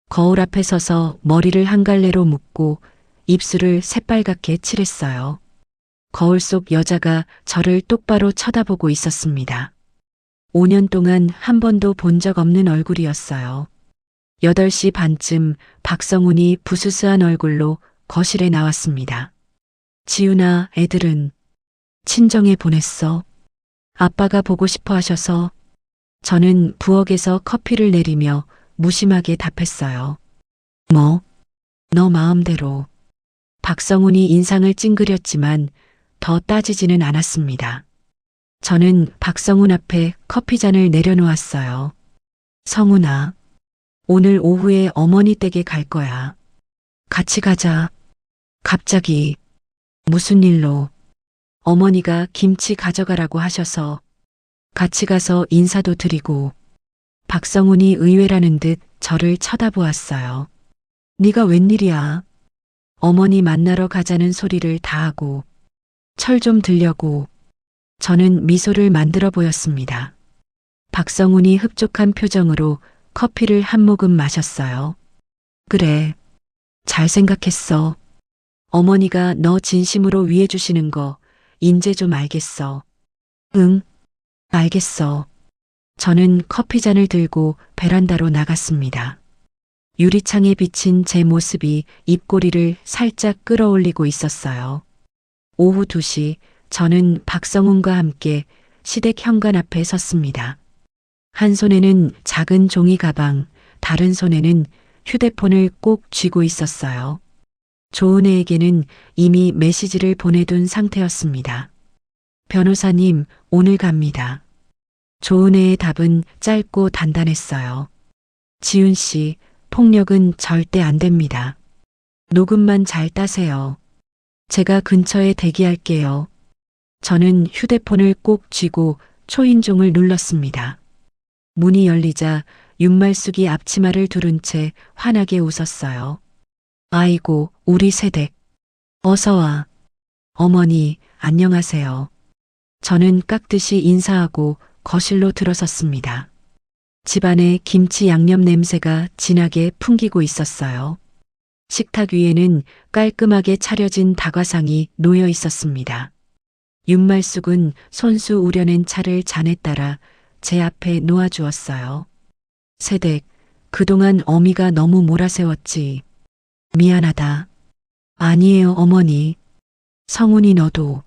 거울 앞에 서서 머리를 한 갈래로 묶고 입술을 새빨갛게 칠했어요. 거울 속 여자가 저를 똑바로 쳐다보고 있었습니다. 5년 동안 한 번도 본 적 없는 얼굴이었어요. 8시 반쯤 박성훈이 부스스한 얼굴로 거실에 나왔습니다. 지훈아, 애들은 친정에 보냈어. 아빠가 보고 싶어 하셔서. 저는 부엌에서 커피를 내리며 무심하게 답했어요. 뭐? 너 마음대로. 박성훈이 인상을 찡그렸지만 더 따지지는 않았습니다. 저는 박성훈 앞에 커피잔을 내려놓았어요. 성훈아, 오늘 오후에 어머니 댁에 갈 거야. 같이 가자. 갑자기 무슨 일로? 어머니가 김치 가져가라고 하셔서 같이 가서 인사도 드리고. 박성훈이 의외라는 듯 저를 쳐다보았어요. 네가 웬일이야? 어머니 만나러 가자는 소리를 다 하고 철 좀 들려고. 저는 미소를 만들어 보였습니다. 박성훈이 흡족한 표정으로 커피를 한 모금 마셨어요. 그래, 잘 생각했어. 어머니가 너 진심으로 위해 주시는 거 인제 좀 알겠어. 응, 알겠어. 저는 커피잔을 들고 베란다로 나갔습니다. 유리창에 비친 제 모습이 입꼬리를 살짝 끌어올리고 있었어요. 오후 2시 저는 박성훈과 함께 시댁 현관 앞에 섰습니다. 한 손에는 작은 종이 가방, 다른 손에는 휴대폰을 꼭 쥐고 있었어요. 조은혜에게는 이미 메시지를 보내둔 상태였습니다. 변호사님, 오늘 갑니다. 조은혜의 답은 짧고 단단했어요. 지훈 씨, 폭력은 절대 안 됩니다. 녹음만 잘 따세요. 제가 근처에 대기할게요. 저는 휴대폰을 꼭 쥐고 초인종을 눌렀습니다. 문이 열리자 윤말숙이 앞치마를 두른 채 환하게 웃었어요. 아이고, 우리 새댁. 어서 와. 어머니, 안녕하세요. 저는 깍듯이 인사하고 거실로 들어섰습니다. 집안에 김치 양념 냄새가 진하게 풍기고 있었어요. 식탁 위에는 깔끔하게 차려진 다과상이 놓여 있었습니다. 윤말숙은 손수 우려낸 차를 잔에 따라 제 앞에 놓아주었어요. 새댁, 그동안 어미가 너무 몰아세웠지. 미안하다. 아니에요, 어머니. 성훈이 너도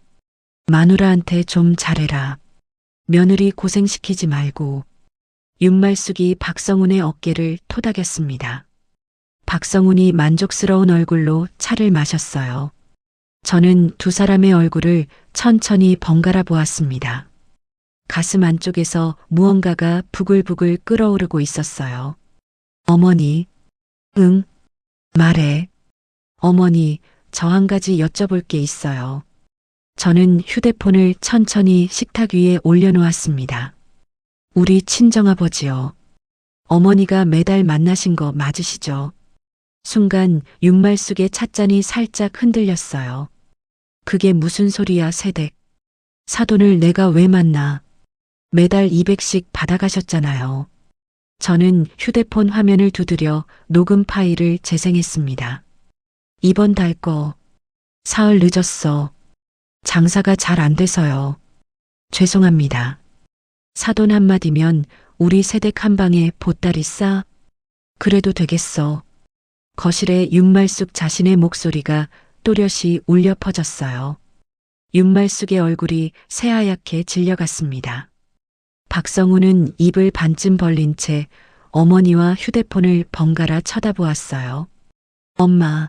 마누라한테 좀 잘해라. 며느리 고생시키지 말고. 윤말숙이 박성훈의 어깨를 토닥였습니다. 박성훈이 만족스러운 얼굴로 차를 마셨어요. 저는 두 사람의 얼굴을 천천히 번갈아 보았습니다. 가슴 안쪽에서 무언가가 부글부글 끓어오르고 있었어요. 어머니, 응, 말해. 어머니, 저 한 가지 여쭤볼 게 있어요. 저는 휴대폰을 천천히 식탁 위에 올려놓았습니다. 우리 친정아버지요. 어머니가 매달 만나신 거 맞으시죠? 순간 윤말숙의 찻잔이 살짝 흔들렸어요. 그게 무슨 소리야, 새댁. 사돈을 내가 왜 만나. 매달 200씩 받아가셨잖아요. 저는 휴대폰 화면을 두드려 녹음 파일을 재생했습니다. 이번 달 거. 사흘 늦었어. 장사가 잘 안 돼서요. 죄송합니다. 사돈 한마디면 우리 새댁 한 방에 보따리 싸? 그래도 되겠어. 거실에 윤말숙 자신의 목소리가 또렷이 울려 퍼졌어요. 윤말숙의 얼굴이 새하얗게 질려갔습니다. 박성훈은 입을 반쯤 벌린 채 어머니와 휴대폰을 번갈아 쳐다보았어요. 엄마,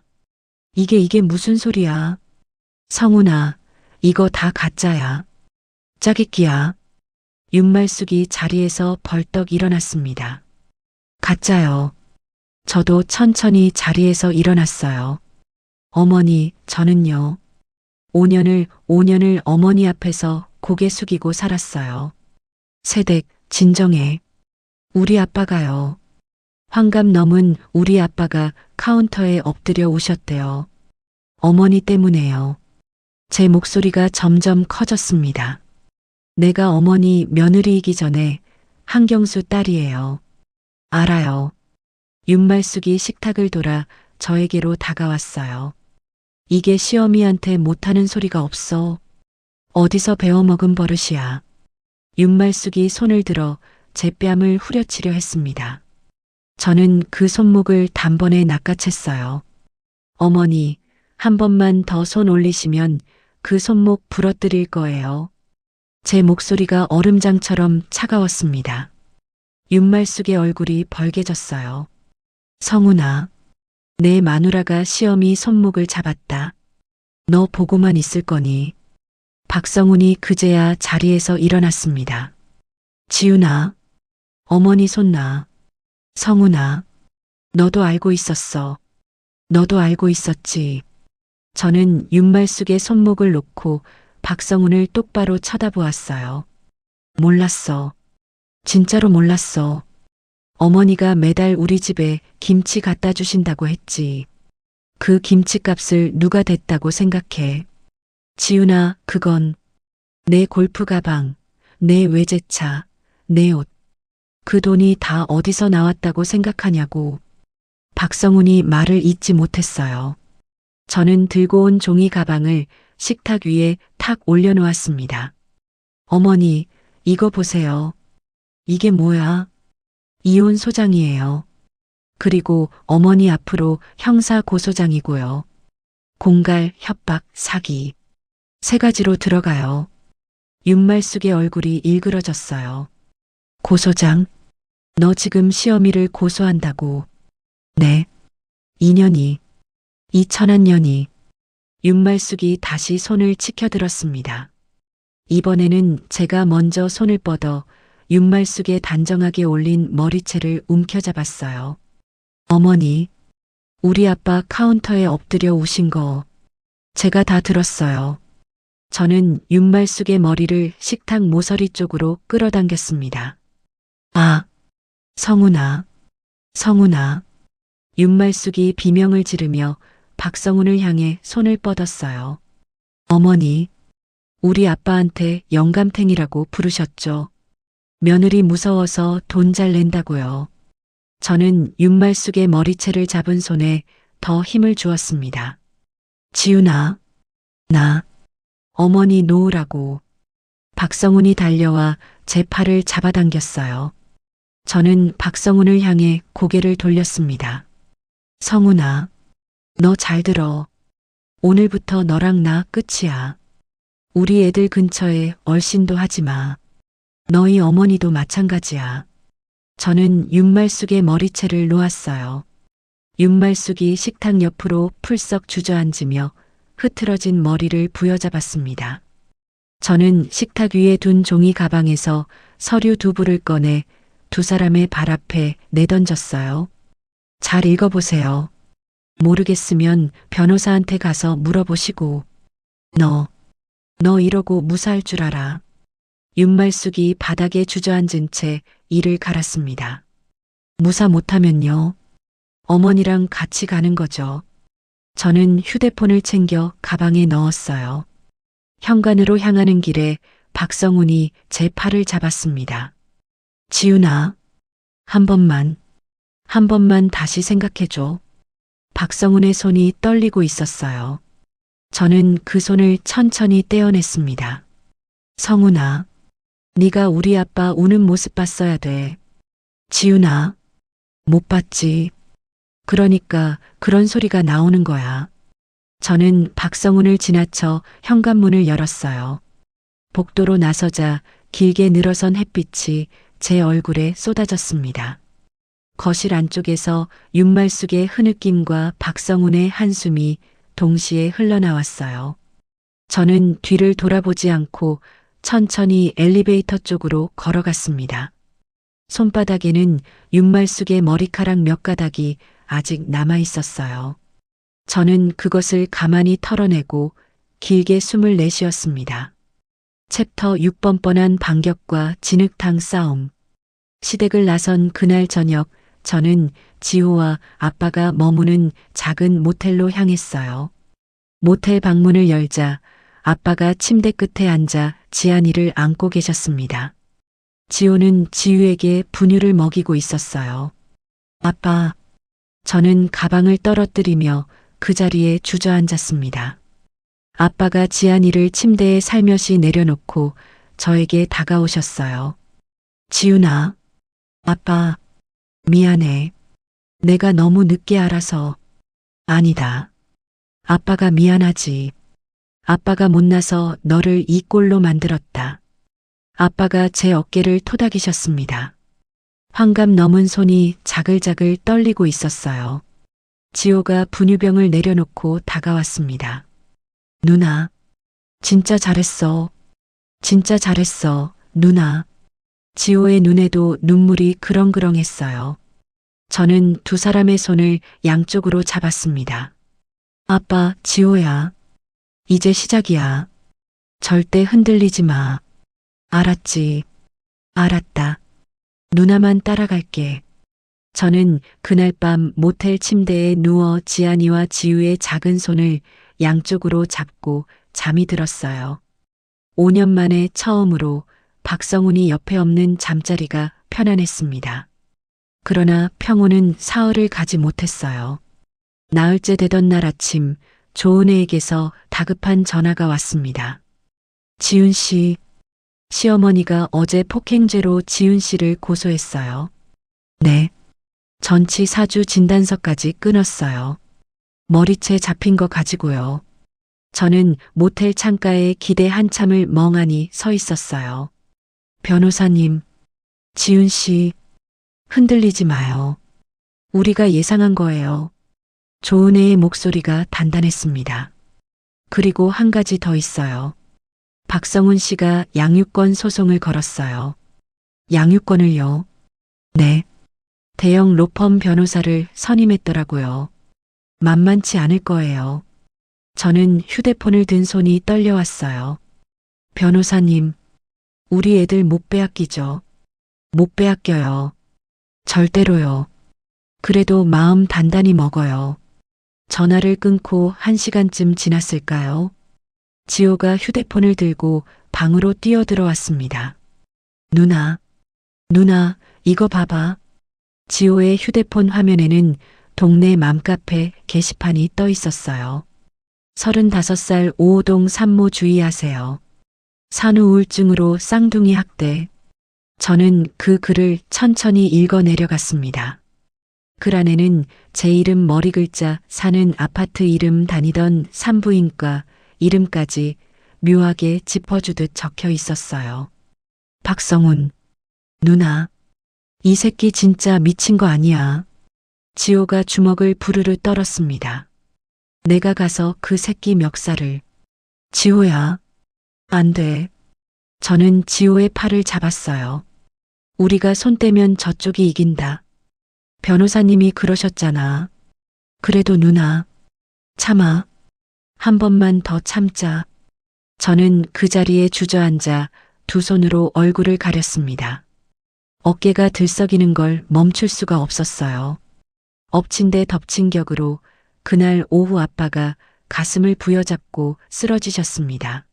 이게 무슨 소리야? 성훈아, 이거 다 가짜야. 짜깁기야. 윤말숙이 자리에서 벌떡 일어났습니다. 가짜요. 저도 천천히 자리에서 일어났어요. 어머니, 저는요. 5년을 어머니 앞에서 고개 숙이고 살았어요. 새댁, 진정해. 우리 아빠가요. 환갑 넘은 우리 아빠가 카운터에 엎드려 오셨대요. 어머니 때문에요. 제 목소리가 점점 커졌습니다. 내가 어머니 며느리이기 전에 한경수 딸이에요. 알아요. 윤말숙이 식탁을 돌아 저에게로 다가왔어요. 이게 시어미한테 못하는 소리가 없어. 어디서 배워먹은 버릇이야. 윤말숙이 손을 들어 제 뺨을 후려치려 했습니다. 저는 그 손목을 단번에 낚아챘어요. 어머니, 한 번만 더 손 올리시면 그 손목 부러뜨릴 거예요. 제 목소리가 얼음장처럼 차가웠습니다. 윤말숙의 얼굴이 벌개졌어요. 성훈아, 내 마누라가 시어미 손목을 잡았다. 너 보고만 있을 거니. 박성훈이 그제야 자리에서 일어났습니다. 지훈아, 어머니 손 놔. 성훈아, 너도 알고 있었어. 너도 알고 있었지. 저는 윤말숙의 손목을 놓고 박성훈을 똑바로 쳐다보았어요. 몰랐어. 진짜로 몰랐어. 어머니가 매달 우리 집에 김치 갖다 주신다고 했지. 그 김치값을 누가 댔다고 생각해. 지훈아, 그건 내 골프 가방, 내 외제차, 내 옷. 그 돈이 다 어디서 나왔다고 생각하냐고. 박성훈이 말을 잇지 못했어요. 저는 들고 온 종이 가방을 식탁 위에 탁 올려놓았습니다. 어머니, 이거 보세요. 이게 뭐야? 이혼 소장이에요. 그리고 어머니 앞으로 형사 고소장이고요. 공갈, 협박, 사기. 세 가지로 들어가요. 윤말숙의 얼굴이 일그러졌어요. 고소장? 너 지금 시어미를 고소한다고. 네. 2년이. 2000년이. 윤말숙이 다시 손을 치켜들었습니다. 이번에는 제가 먼저 손을 뻗어 윤말숙의 단정하게 올린 머리채를 움켜잡았어요. 어머니, 우리 아빠 카운터에 엎드려 우신 거 제가 다 들었어요. 저는 윤말숙의 머리를 식탁 모서리 쪽으로 끌어당겼습니다. 아, 성훈아, 성훈아. 윤말숙이 비명을 지르며 박성훈을 향해 손을 뻗었어요. 어머니, 우리 아빠한테 영감탱이라고 부르셨죠. 며느리 무서워서 돈 잘 낸다고요. 저는 윤말숙의 머리채를 잡은 손에 더 힘을 주었습니다. 지훈아, 나 어머니 놓으라고. 박성훈이 달려와 제 팔을 잡아당겼어요. 저는 박성훈을 향해 고개를 돌렸습니다. 성훈아, 너 잘 들어. 오늘부터 너랑 나 끝이야. 우리 애들 근처에 얼씬도 하지 마. 너희 어머니도 마찬가지야. 저는 윤말숙의 머리채를 놓았어요. 윤말숙이 식탁 옆으로 풀썩 주저앉으며 흐트러진 머리를 부여잡았습니다. 저는 식탁 위에 둔 종이 가방에서 서류 두 부를 꺼내 두 사람의 발 앞에 내던졌어요. 잘 읽어보세요. 모르겠으면 변호사한테 가서 물어보시고. 너 이러고 무사할 줄 알아. 윤말숙이 바닥에 주저앉은 채 이를 갈았습니다. 무사 못하면요. 어머니랑 같이 가는 거죠. 저는 휴대폰을 챙겨 가방에 넣었어요. 현관으로 향하는 길에 박성훈이 제 팔을 잡았습니다. 지훈아, 한 번만 다시 생각해줘. 박성훈의 손이 떨리고 있었어요. 저는 그 손을 천천히 떼어냈습니다. 성훈아, 네가 우리 아빠 우는 모습 봤어야 돼. 지훈아, 못 봤지. 그러니까 그런 소리가 나오는 거야. 저는 박성훈을 지나쳐 현관문을 열었어요. 복도로 나서자 길게 늘어선 햇빛이 제 얼굴에 쏟아졌습니다. 거실 안쪽에서 윤말숙의 흐느낌과 박성훈의 한숨이 동시에 흘러나왔어요. 저는 뒤를 돌아보지 않고 천천히 엘리베이터 쪽으로 걸어갔습니다. 손바닥에는 윤말숙의 머리카락 몇 가닥이 아직 남아 있었어요. 저는 그것을 가만히 털어내고 길게 숨을 내쉬었습니다. 챕터 6번 뻔한 반격과 진흙탕 싸움. 시댁을 나선 그날 저녁 저는 지호와 아빠가 머무는 작은 모텔로 향했어요. 모텔 방문을 열자 아빠가 침대 끝에 앉아 지안이를 안고 계셨습니다. 지호는 지우에게 분유를 먹이고 있었어요. 아빠, 저는 가방을 떨어뜨리며 그 자리에 주저앉았습니다. 아빠가 지안이를 침대에 살며시 내려놓고 저에게 다가오셨어요. 지훈아, 아빠, 미안해. 내가 너무 늦게 알아서. 아니다. 아빠가 미안하지. 아빠가 못나서 너를 이 꼴로 만들었다. 아빠가 제 어깨를 토닥이셨습니다. 환갑 넘은 손이 자글자글 떨리고 있었어요. 지호가 분유병을 내려놓고 다가왔습니다. 누나, 진짜 잘했어. 진짜 잘했어, 누나. 지호의 눈에도 눈물이 그렁그렁했어요. 저는 두 사람의 손을 양쪽으로 잡았습니다. 아빠, 지호야. 이제 시작이야. 절대 흔들리지 마. 알았지. 알았다. 누나만 따라갈게. 저는 그날 밤 모텔 침대에 누워 지안이와 지우의 작은 손을 양쪽으로 잡고 잠이 들었어요. 5년 만에 처음으로 박성훈이 옆에 없는 잠자리가 편안했습니다. 그러나 평호는 사흘을 가지 못했어요. 나흘째 되던 날 아침 조은혜에게서 다급한 전화가 왔습니다. 지훈 씨, 시어머니가 어제 폭행죄로 지훈 씨를 고소했어요. 네. 전치 사주 진단서까지 끊었어요. 머리채 잡힌 거 가지고요. 저는 모텔 창가에 기대 한참을 멍하니 서 있었어요. 변호사님, 지훈 씨, 흔들리지 마요. 우리가 예상한 거예요. 조은혜의 목소리가 단단했습니다. 그리고 한 가지 더 있어요. 박성훈 씨가 양육권 소송을 걸었어요. 양육권을요? 네. 대형 로펌 변호사를 선임했더라고요. 만만치 않을 거예요. 저는 휴대폰을 든 손이 떨려왔어요. 변호사님, 우리 애들 못 빼앗기죠? 못 빼앗겨요. 절대로요. 그래도 마음 단단히 먹어요. 전화를 끊고 1시간쯤 지났을까요? 지호가 휴대폰을 들고 방으로 뛰어들어왔습니다. 누나, 이거 봐봐. 지호의 휴대폰 화면에는 동네 맘카페 게시판이 떠 있었어요. 35살 오호동 산모 주의하세요. 산후 우울증으로 쌍둥이 학대. 저는 그 글을 천천히 읽어 내려갔습니다. 글 안에는 제 이름 머리 글자 사는 아파트 이름 다니던 산부인과 이름까지 묘하게 짚어주듯 적혀 있었어요. 박성훈, 누나, 이 새끼 진짜 미친 거 아니야. 지호가 주먹을 부르르 떨었습니다. 내가 가서 그 새끼 멱살을. 지호야, 안 돼. 저는 지호의 팔을 잡았어요. 우리가 손 떼면 저쪽이 이긴다. 변호사님이 그러셨잖아. 그래도 누나, 참아. 한 번만 더 참자. 저는 그 자리에 주저앉아 두 손으로 얼굴을 가렸습니다. 어깨가 들썩이는 걸 멈출 수가 없었어요. 엎친 데 덮친 격으로 그날 오후 아빠가 가슴을 부여잡고 쓰러지셨습니다.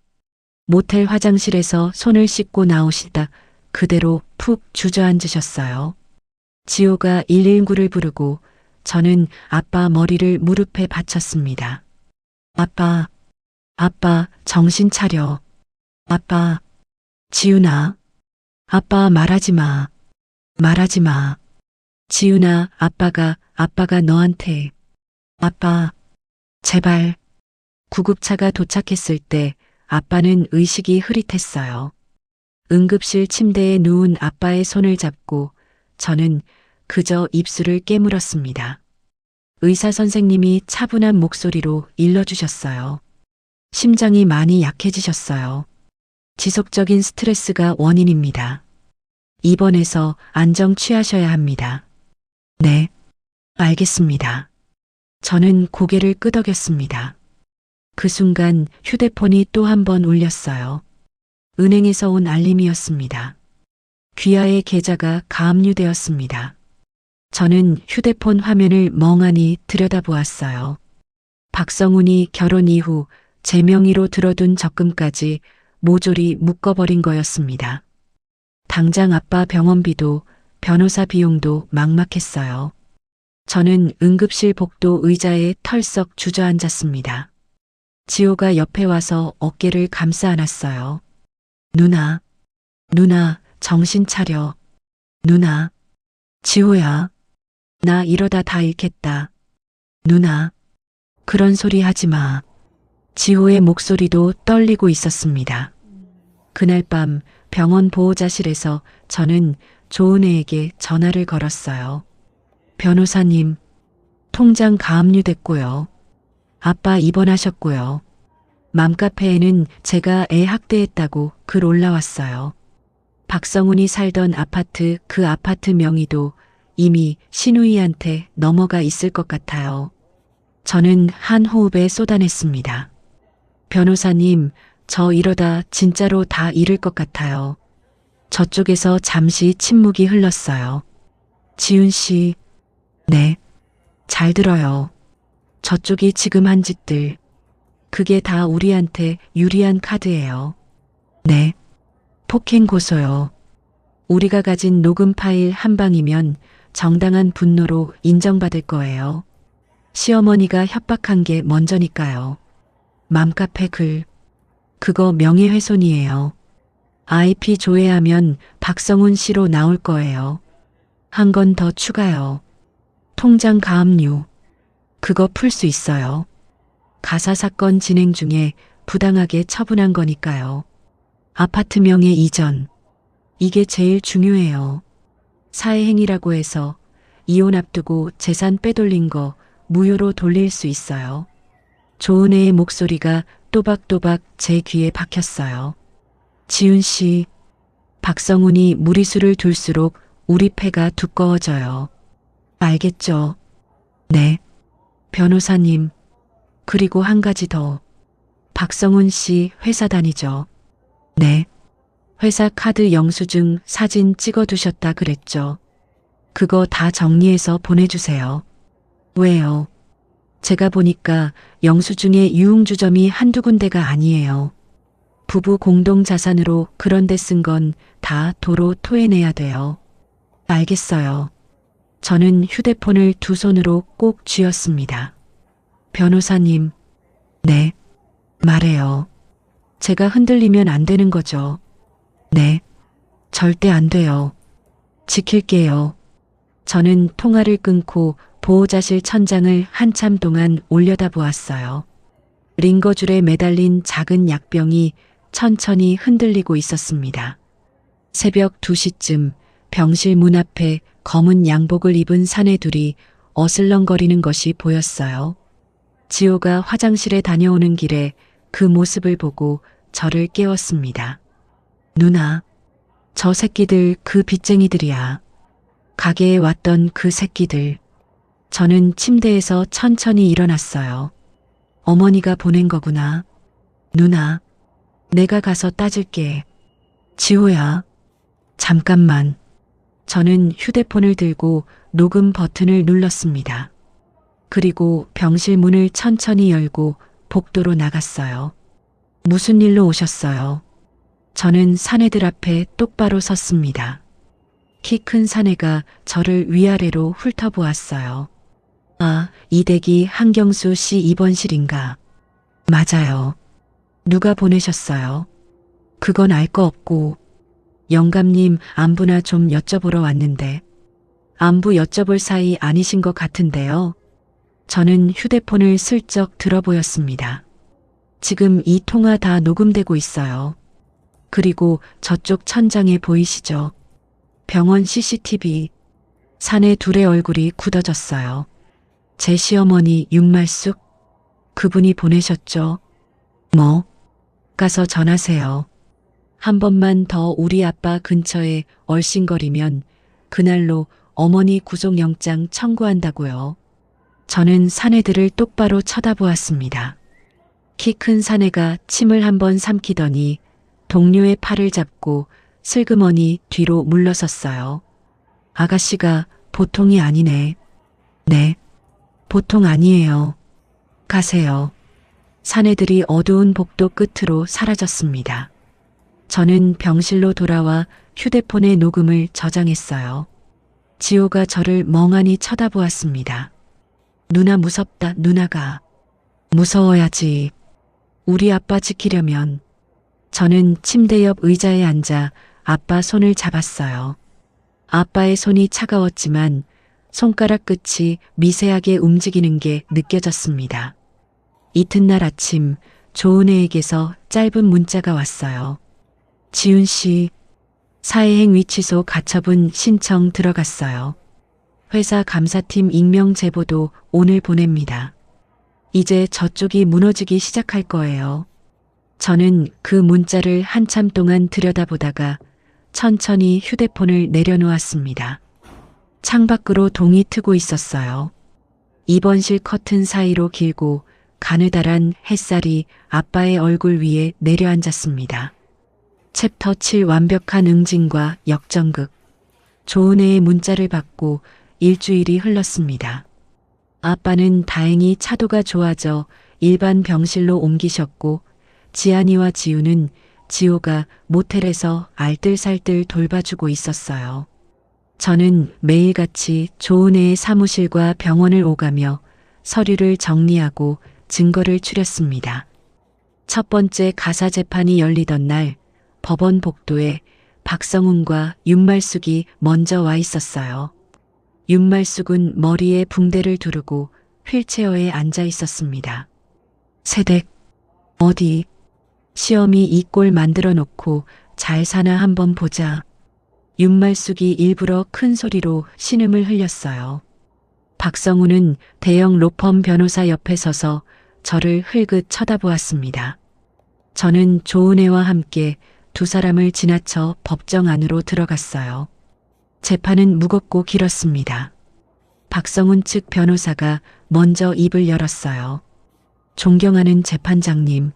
모텔 화장실에서 손을 씻고 나오시다 그대로 푹 주저앉으셨어요. 지호가 119를 부르고 저는 아빠 머리를 무릎에 받쳤습니다. 아빠, 정신 차려. 아빠, 지훈아, 아빠 말하지 마. 말하지 마. 지훈아, 아빠가 너한테. 아빠, 제발. 구급차가 도착했을 때 아빠는 의식이 흐릿했어요. 응급실 침대에 누운 아빠의 손을 잡고 저는 그저 입술을 깨물었습니다. 의사 선생님이 차분한 목소리로 일러주셨어요. 심장이 많이 약해지셨어요. 지속적인 스트레스가 원인입니다. 입원해서 안정 취하셔야 합니다. 네, 알겠습니다. 저는 고개를 끄덕였습니다. 그 순간 휴대폰이 또 한 번 울렸어요. 은행에서 온 알림이었습니다. 귀하의 계좌가 가압류되었습니다. 저는 휴대폰 화면을 멍하니 들여다보았어요. 박성훈이 결혼 이후 제 명의로 들어둔 적금까지 모조리 묶어버린 거였습니다. 당장 아빠 병원비도 변호사 비용도 막막했어요. 저는 응급실 복도 의자에 털썩 주저앉았습니다. 지호가 옆에 와서 어깨를 감싸 안았어요. 누나, 누나, 정신 차려. 누나, 지호야. 나 이러다 다 잃겠다. 누나, 그런 소리 하지 마. 지호의 목소리도 떨리고 있었습니다. 그날 밤 병원 보호자실에서 저는 조은혜에게 전화를 걸었어요. 변호사님, 통장 가압류됐고요. 아빠 입원하셨고요. 맘카페에는 제가 애 학대했다고 글 올라왔어요. 박성훈이 살던 아파트 그 아파트 명의도 이미 신우이한테 넘어가 있을 것 같아요. 저는 한 호흡에 쏟아냈습니다. 변호사님, 저 이러다 진짜로 다 잃을 것 같아요. 저쪽에서 잠시 침묵이 흘렀어요. 지훈 씨, 네, 잘 들어요. 저쪽이 지금 한 짓들, 그게 다 우리한테 유리한 카드예요. 네, 폭행 고소요. 우리가 가진 녹음 파일 한 방이면 정당한 분노로 인정받을 거예요. 시어머니가 협박한 게 먼저니까요. 맘카페 글, 그거 명예훼손이에요. IP 조회하면 박성훈 씨로 나올 거예요. 한 건 더 추가요. 통장 가압류. 그거 풀 수 있어요. 가사 사건 진행 중에 부당하게 처분한 거니까요. 아파트 명의 이전. 이게 제일 중요해요. 사회행위라고 해서 이혼 앞두고 재산 빼돌린 거 무효로 돌릴 수 있어요. 조은혜의 목소리가 또박또박 제 귀에 박혔어요. 지훈 씨, 박성훈이 무리수를 둘수록 우리 패가 두꺼워져요. 알겠죠? 네. 변호사님, 그리고 한 가지 더. 박성훈 씨 회사 다니죠? 네. 회사 카드 영수증 사진 찍어두셨다 그랬죠? 그거 다 정리해서 보내주세요. 왜요? 제가 보니까 영수증에 유흥주점이 한두 군데가 아니에요. 부부 공동 자산으로 그런 데 쓴 건 다 도로 토해내야 돼요. 알겠어요. 저는 휴대폰을 두 손으로 꼭 쥐었습니다. 변호사님, 네, 말해요. 제가 흔들리면 안 되는 거죠? 네, 절대 안 돼요. 지킬게요. 저는 통화를 끊고 보호자실 천장을 한참 동안 올려다보았어요. 링거줄에 매달린 작은 약병이 천천히 흔들리고 있었습니다. 새벽 2시쯤 병실 문 앞에 검은 양복을 입은 사내 둘이 어슬렁거리는 것이 보였어요. 지호가 화장실에 다녀오는 길에 그 모습을 보고 저를 깨웠습니다. 누나, 저 새끼들 그 빚쟁이들이야. 가게에 왔던 그 새끼들. 저는 침대에서 천천히 일어났어요. 어머니가 보낸 거구나. 누나, 내가 가서 따질게. 지호야, 잠깐만. 저는 휴대폰을 들고 녹음 버튼을 눌렀습니다. 그리고 병실 문을 천천히 열고 복도로 나갔어요. 무슨 일로 오셨어요? 저는 사내들 앞에 똑바로 섰습니다. 키 큰 사내가 저를 위아래로 훑어보았어요. 아, 이대기 한경수 씨 입원실인가? 맞아요. 누가 보내셨어요? 그건 알 거 없고. 영감님 안부나 좀 여쭤보러 왔는데. 안부 여쭤볼 사이 아니신 것 같은데요. 저는 휴대폰을 슬쩍 들어보였습니다. 지금 이 통화 다 녹음되고 있어요. 그리고 저쪽 천장에 보이시죠? 병원 CCTV. 사내 둘의 얼굴이 굳어졌어요. 제 시어머니 윤말숙? 그분이 보내셨죠? 뭐? 가서 전하세요. 한 번만 더 우리 아빠 근처에 얼씬거리면 그날로 어머니 구속영장 청구한다고요. 저는 사내들을 똑바로 쳐다보았습니다. 키 큰 사내가 침을 한번 삼키더니 동료의 팔을 잡고 슬그머니 뒤로 물러섰어요. 아가씨가 보통이 아니네. 네, 보통 아니에요. 가세요. 사내들이 어두운 복도 끝으로 사라졌습니다. 저는 병실로 돌아와 휴대폰의 녹음을 저장했어요. 지호가 저를 멍하니 쳐다보았습니다. 누나 무섭다, 누나가. 무서워야지. 우리 아빠 지키려면. 저는 침대 옆 의자에 앉아 아빠 손을 잡았어요. 아빠의 손이 차가웠지만 손가락 끝이 미세하게 움직이는 게 느껴졌습니다. 이튿날 아침 조은혜에게서 짧은 문자가 왔어요. 지훈 씨, 사회행 위치소 가처분 신청 들어갔어요. 회사 감사팀 익명 제보도 오늘 보냅니다. 이제 저쪽이 무너지기 시작할 거예요. 저는 그 문자를 한참 동안 들여다보다가 천천히 휴대폰을 내려놓았습니다. 창밖으로 동이 트고 있었어요. 입원실 커튼 사이로 길고 가느다란 햇살이 아빠의 얼굴 위에 내려앉았습니다. 챕터 7 완벽한 응징과 역전극. 조은혜의 문자를 받고 일주일이 흘렀습니다. 아빠는 다행히 차도가 좋아져 일반 병실로 옮기셨고 지안이와 지우는 지호가 모텔에서 알뜰살뜰 돌봐주고 있었어요. 저는 매일같이 조은혜의 사무실과 병원을 오가며 서류를 정리하고 증거를 추렸습니다. 첫 번째 가사 재판이 열리던 날 법원 복도에 박성훈과 윤말숙이 먼저 와 있었어요. 윤말숙은 머리에 붕대를 두르고 휠체어에 앉아 있었습니다. 세댁, 어디? 시험이 이 꼴 만들어 놓고 잘 사나 한번 보자. 윤말숙이 일부러 큰 소리로 신음을 흘렸어요. 박성훈은 대형 로펌 변호사 옆에 서서 저를 흘긋 쳐다보았습니다. 저는 조은혜와 함께 두 사람을 지나쳐 법정 안으로 들어갔어요. 재판은 무겁고 길었습니다. 박성훈 측 변호사가 먼저 입을 열었어요. 존경하는 재판장님,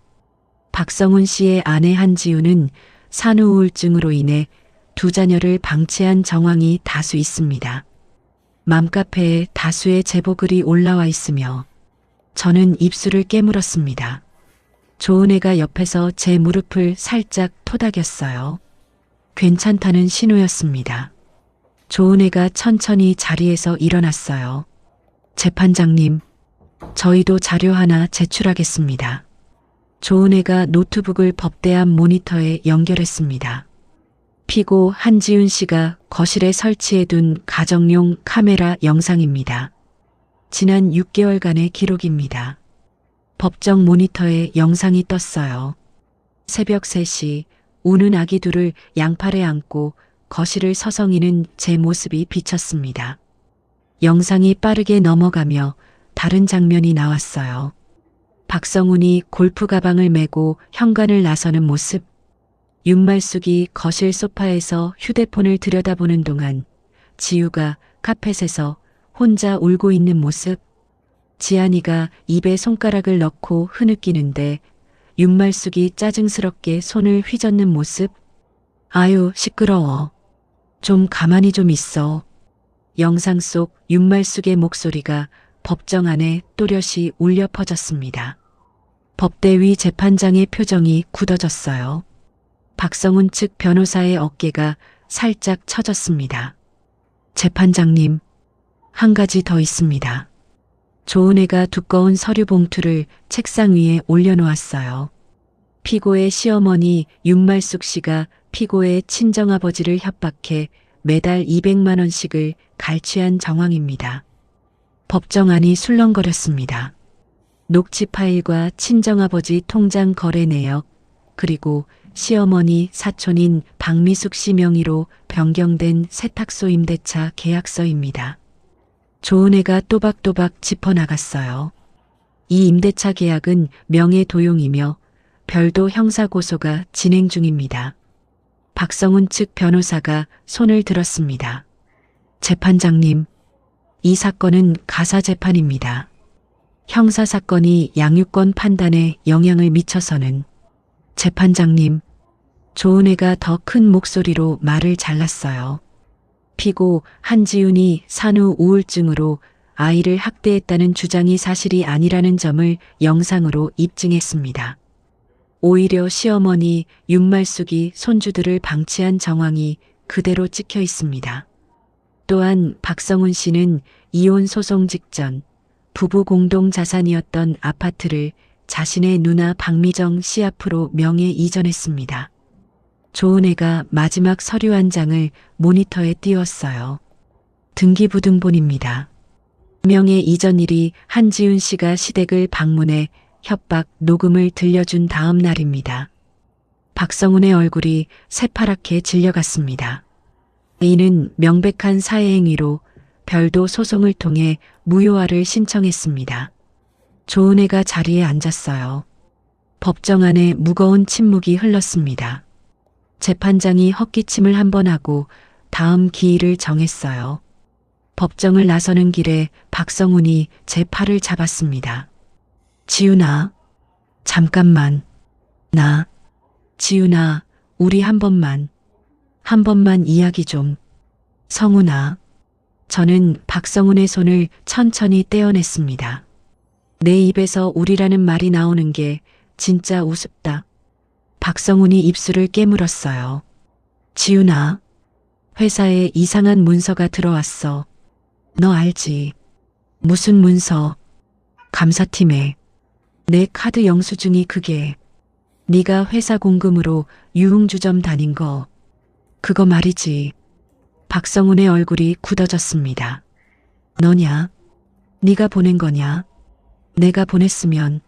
박성훈 씨의 아내 한지우는 산후우울증으로 인해 두 자녀를 방치한 정황이 다수 있습니다. 맘카페에 다수의 제보글이 올라와 있으며 저는 입술을 깨물었습니다. 조은혜가 옆에서 제 무릎을 살짝 토닥였어요. 괜찮다는 신호였습니다. 조은혜가 천천히 자리에서 일어났어요. 재판장님, 저희도 자료 하나 제출하겠습니다. 조은혜가 노트북을 법대함 모니터에 연결했습니다. 피고 한지훈 씨가 거실에 설치해둔 가정용 카메라 영상입니다. 지난 6개월간의 기록입니다. 법정 모니터에 영상이 떴어요. 새벽 3시 우는 아기 둘을 양팔에 안고 거실을 서성이는 제 모습이 비쳤습니다. 영상이 빠르게 넘어가며 다른 장면이 나왔어요. 박성훈이 골프 가방을 메고 현관을 나서는 모습, 윤말숙이 거실 소파에서 휴대폰을 들여다보는 동안 지우가 카펫에서 혼자 울고 있는 모습, 지안이가 입에 손가락을 넣고 흐느끼는데 윤말숙이 짜증스럽게 손을 휘젓는 모습. 아유, 시끄러워. 좀 가만히 좀 있어. 영상 속 윤말숙의 목소리가 법정 안에 또렷이 울려 퍼졌습니다. 법대위 재판장의 표정이 굳어졌어요. 박성훈 측 변호사의 어깨가 살짝 처졌습니다. 재판장님, 한 가지 더 있습니다. 조은혜가 두꺼운 서류 봉투를 책상 위에 올려놓았어요. 피고의 시어머니 윤말숙 씨가 피고의 친정아버지를 협박해 매달 200만 원씩을 갈취한 정황입니다. 법정안이 술렁거렸습니다. 녹취 파일과 친정아버지 통장 거래 내역, 그리고 시어머니 사촌인 박미숙 씨 명의로 변경된 세탁소 임대차 계약서입니다. 조은혜가 또박또박 짚어나갔어요. 이 임대차 계약은 명예도용이며 별도 형사고소가 진행 중입니다. 박성훈 측 변호사가 손을 들었습니다. 재판장님, 이 사건은 가사 재판입니다. 형사 사건이 양육권 판단에 영향을 미쳐서는. 재판장님, 조은혜가 더 큰 목소리로 말을 잘랐어요. 피고 한지훈이 산후 우울증으로 아이를 학대했다는 주장이 사실이 아니라는 점을 영상으로 입증했습니다. 오히려 시어머니 윤말숙이 손주들을 방치한 정황이 그대로 찍혀 있습니다. 또한 박성훈 씨는 이혼 소송 직전 부부 공동 자산이었던 아파트를 자신의 누나 박미정 씨 앞으로 명예 이전했습니다. 조은혜가 마지막 서류 한 장을 모니터에 띄웠어요. 등기부등본입니다. 명예 이전일이 한지훈 씨가 시댁을 방문해 협박 녹음을 들려준 다음 날입니다. 박성훈의 얼굴이 새파랗게 질려갔습니다. 이는 명백한 사회행위로 별도 소송을 통해 무효화를 신청했습니다. 조은혜가 자리에 앉았어요. 법정 안에 무거운 침묵이 흘렀습니다. 재판장이 헛기침을 한 번 하고 다음 기일을 정했어요. 법정을 나서는 길에 박성훈이 제 팔을 잡았습니다. 지훈아, 잠깐만. 지훈아, 우리 한 번만 이야기 좀. 성훈아. 저는 박성훈의 손을 천천히 떼어냈습니다. 내 입에서 우리라는 말이 나오는 게 진짜 우습다. 박성훈이 입술을 깨물었어요. 지훈아, 회사에 이상한 문서가 들어왔어. 너 알지? 무슨 문서? 감사팀에 내 카드 영수증이 그게 네가 회사 공금으로 유흥주점 다닌 거 그거 말이지. 박성훈의 얼굴이 굳어졌습니다. 너냐? 네가 보낸 거냐? 내가 보냈으면.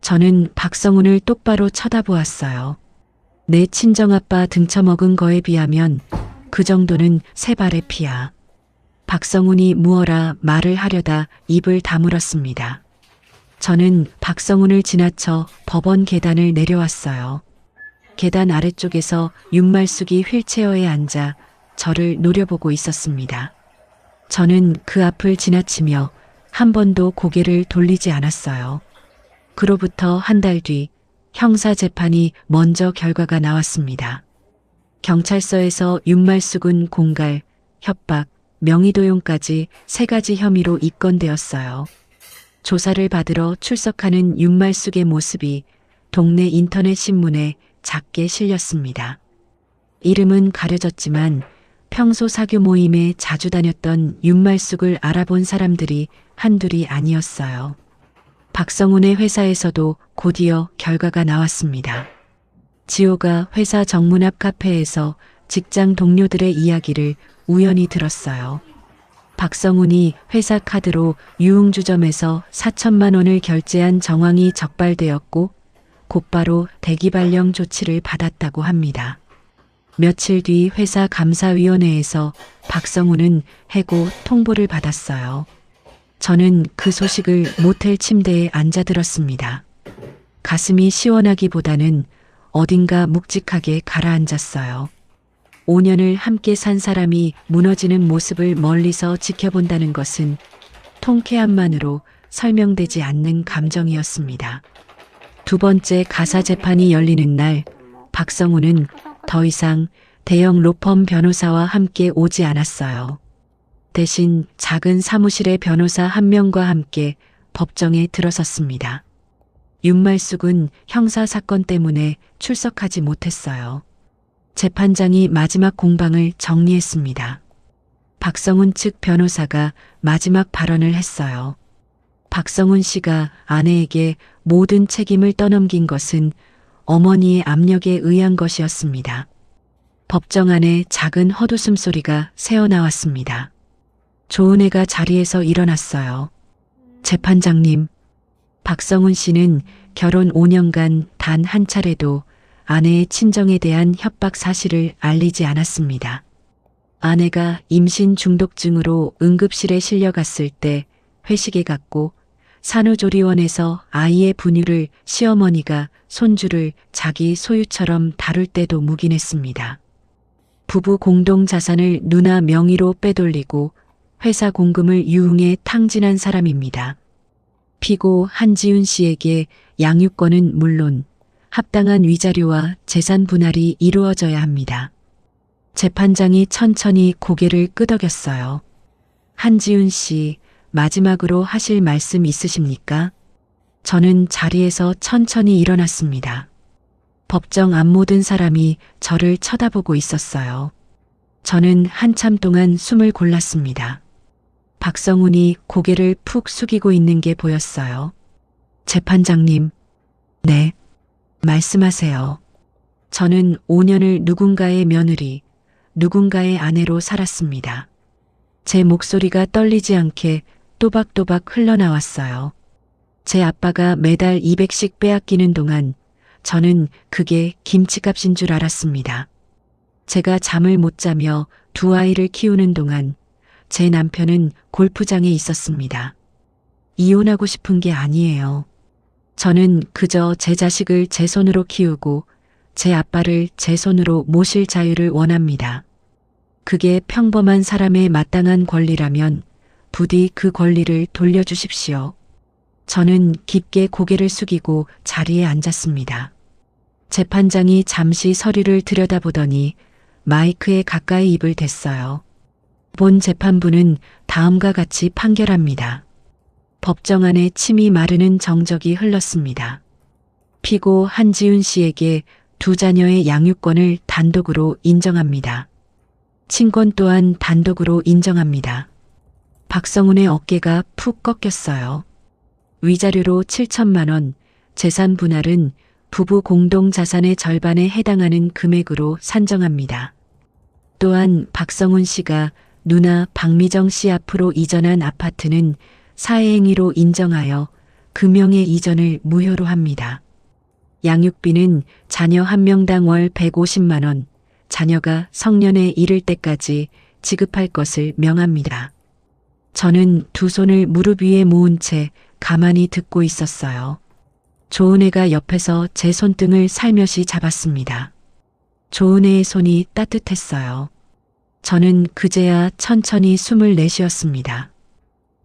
저는 박성훈을 똑바로 쳐다보았어요. 내 친정아빠 등쳐먹은 거에 비하면 그 정도는 세 발의 피야. 박성훈이 무어라 말을 하려다 입을 다물었습니다. 저는 박성훈을 지나쳐 법원 계단을 내려왔어요. 계단 아래쪽에서 윤말숙이 휠체어에 앉아 저를 노려보고 있었습니다. 저는 그 앞을 지나치며 한 번도 고개를 돌리지 않았어요. 그로부터 한 달 뒤 형사재판이 먼저 결과가 나왔습니다. 경찰서에서 윤말숙은 공갈, 협박, 명의도용까지 3가지 혐의로 입건되었어요. 조사를 받으러 출석하는 윤말숙의 모습이 동네 인터넷 신문에 작게 실렸습니다. 이름은 가려졌지만 평소 사교 모임에 자주 다녔던 윤말숙을 알아본 사람들이 한둘이 아니었어요. 박성훈의 회사에서도 곧이어 결과가 나왔습니다. 지호가 회사 정문 앞 카페에서 직장 동료들의 이야기를 우연히 들었어요. 박성훈이 회사 카드로 유흥주점에서 4천만 원을 결제한 정황이 적발되었고 곧바로 대기발령 조치를 받았다고 합니다. 며칠 뒤 회사 감사위원회에서 박성훈은 해고 통보를 받았어요. 저는 그 소식을 모텔 침대에 앉아 들었습니다. 가슴이 시원하기보다는 어딘가 묵직하게 가라앉았어요. 5년을 함께 산 사람이 무너지는 모습을 멀리서 지켜본다는 것은 통쾌함만으로 설명되지 않는 감정이었습니다. 두 번째 가사 재판이 열리는 날, 박성훈은 더 이상 대형 로펌 변호사와 함께 오지 않았어요. 대신 작은 사무실의 변호사 한 명과 함께 법정에 들어섰습니다. 윤말숙은 형사 사건 때문에 출석하지 못했어요. 재판장이 마지막 공방을 정리했습니다. 박성훈 측 변호사가 마지막 발언을 했어요. 박성훈 씨가 아내에게 모든 책임을 떠넘긴 것은 어머니의 압력에 의한 것이었습니다. 법정 안에 작은 헛웃음 소리가 새어나왔습니다. 조은혜가 자리에서 일어났어요. 재판장님, 박성훈 씨는 결혼 5년간 단 한 차례도 아내의 친정에 대한 협박 사실을 알리지 않았습니다. 아내가 임신 중독증으로 응급실에 실려갔을 때 회식에 갔고 산후조리원에서 아이의 분유를 시어머니가 손주를 자기 소유처럼 다룰 때도 묵인했습니다. 부부 공동 자산을 누나 명의로 빼돌리고 회사 공금을 유흥에 탕진한 사람입니다. 피고 한지훈 씨에게 양육권은 물론 합당한 위자료와 재산 분할이 이루어져야 합니다. 재판장이 천천히 고개를 끄덕였어요. 한지훈 씨, 마지막으로 하실 말씀 있으십니까? 저는 자리에서 천천히 일어났습니다. 법정 앞 모든 사람이 저를 쳐다보고 있었어요. 저는 한참 동안 숨을 골랐습니다. 박성훈이 고개를 푹 숙이고 있는 게 보였어요. 재판장님, 네, 말씀하세요. 저는 5년을 누군가의 며느리, 누군가의 아내로 살았습니다. 제 목소리가 떨리지 않게 또박또박 흘러나왔어요. 제 아빠가 매달 200씩 빼앗기는 동안 저는 그게 김치값인 줄 알았습니다. 제가 잠을 못 자며 두 아이를 키우는 동안 제 남편은 골프장에 있었습니다. 이혼하고 싶은 게 아니에요. 저는 그저 제 자식을 제 손으로 키우고 제 아빠를 제 손으로 모실 자유를 원합니다. 그게 평범한 사람의 마땅한 권리라면 부디 그 권리를 돌려주십시오. 저는 깊게 고개를 숙이고 자리에 앉았습니다. 재판장이 잠시 서류를 들여다보더니 마이크에 가까이 입을 댔어요. 본 재판부는 다음과 같이 판결합니다. 법정 안에 침이 마르는 정적이 흘렀습니다. 피고 한지훈 씨에게 두 자녀의 양육권을 단독으로 인정합니다. 친권 또한 단독으로 인정합니다. 박성훈의 어깨가 푹 꺾였어요. 위자료로 7천만 원, 재산 분할은 부부 공동 자산의 절반에 해당하는 금액으로 산정합니다. 또한 박성훈 씨가 누나 박미정 씨 앞으로 이전한 아파트는 사회행위로 인정하여 금형의 이전을 무효로 합니다. 양육비는 자녀 한 명당 월 150만 원, 자녀가 성년에 이를 때까지 지급할 것을 명합니다. 저는 두 손을 무릎 위에 모은 채 가만히 듣고 있었어요. 조은혜가 옆에서 제 손등을 살며시 잡았습니다. 조은혜의 손이 따뜻했어요. 저는 그제야 천천히 숨을 내쉬었습니다.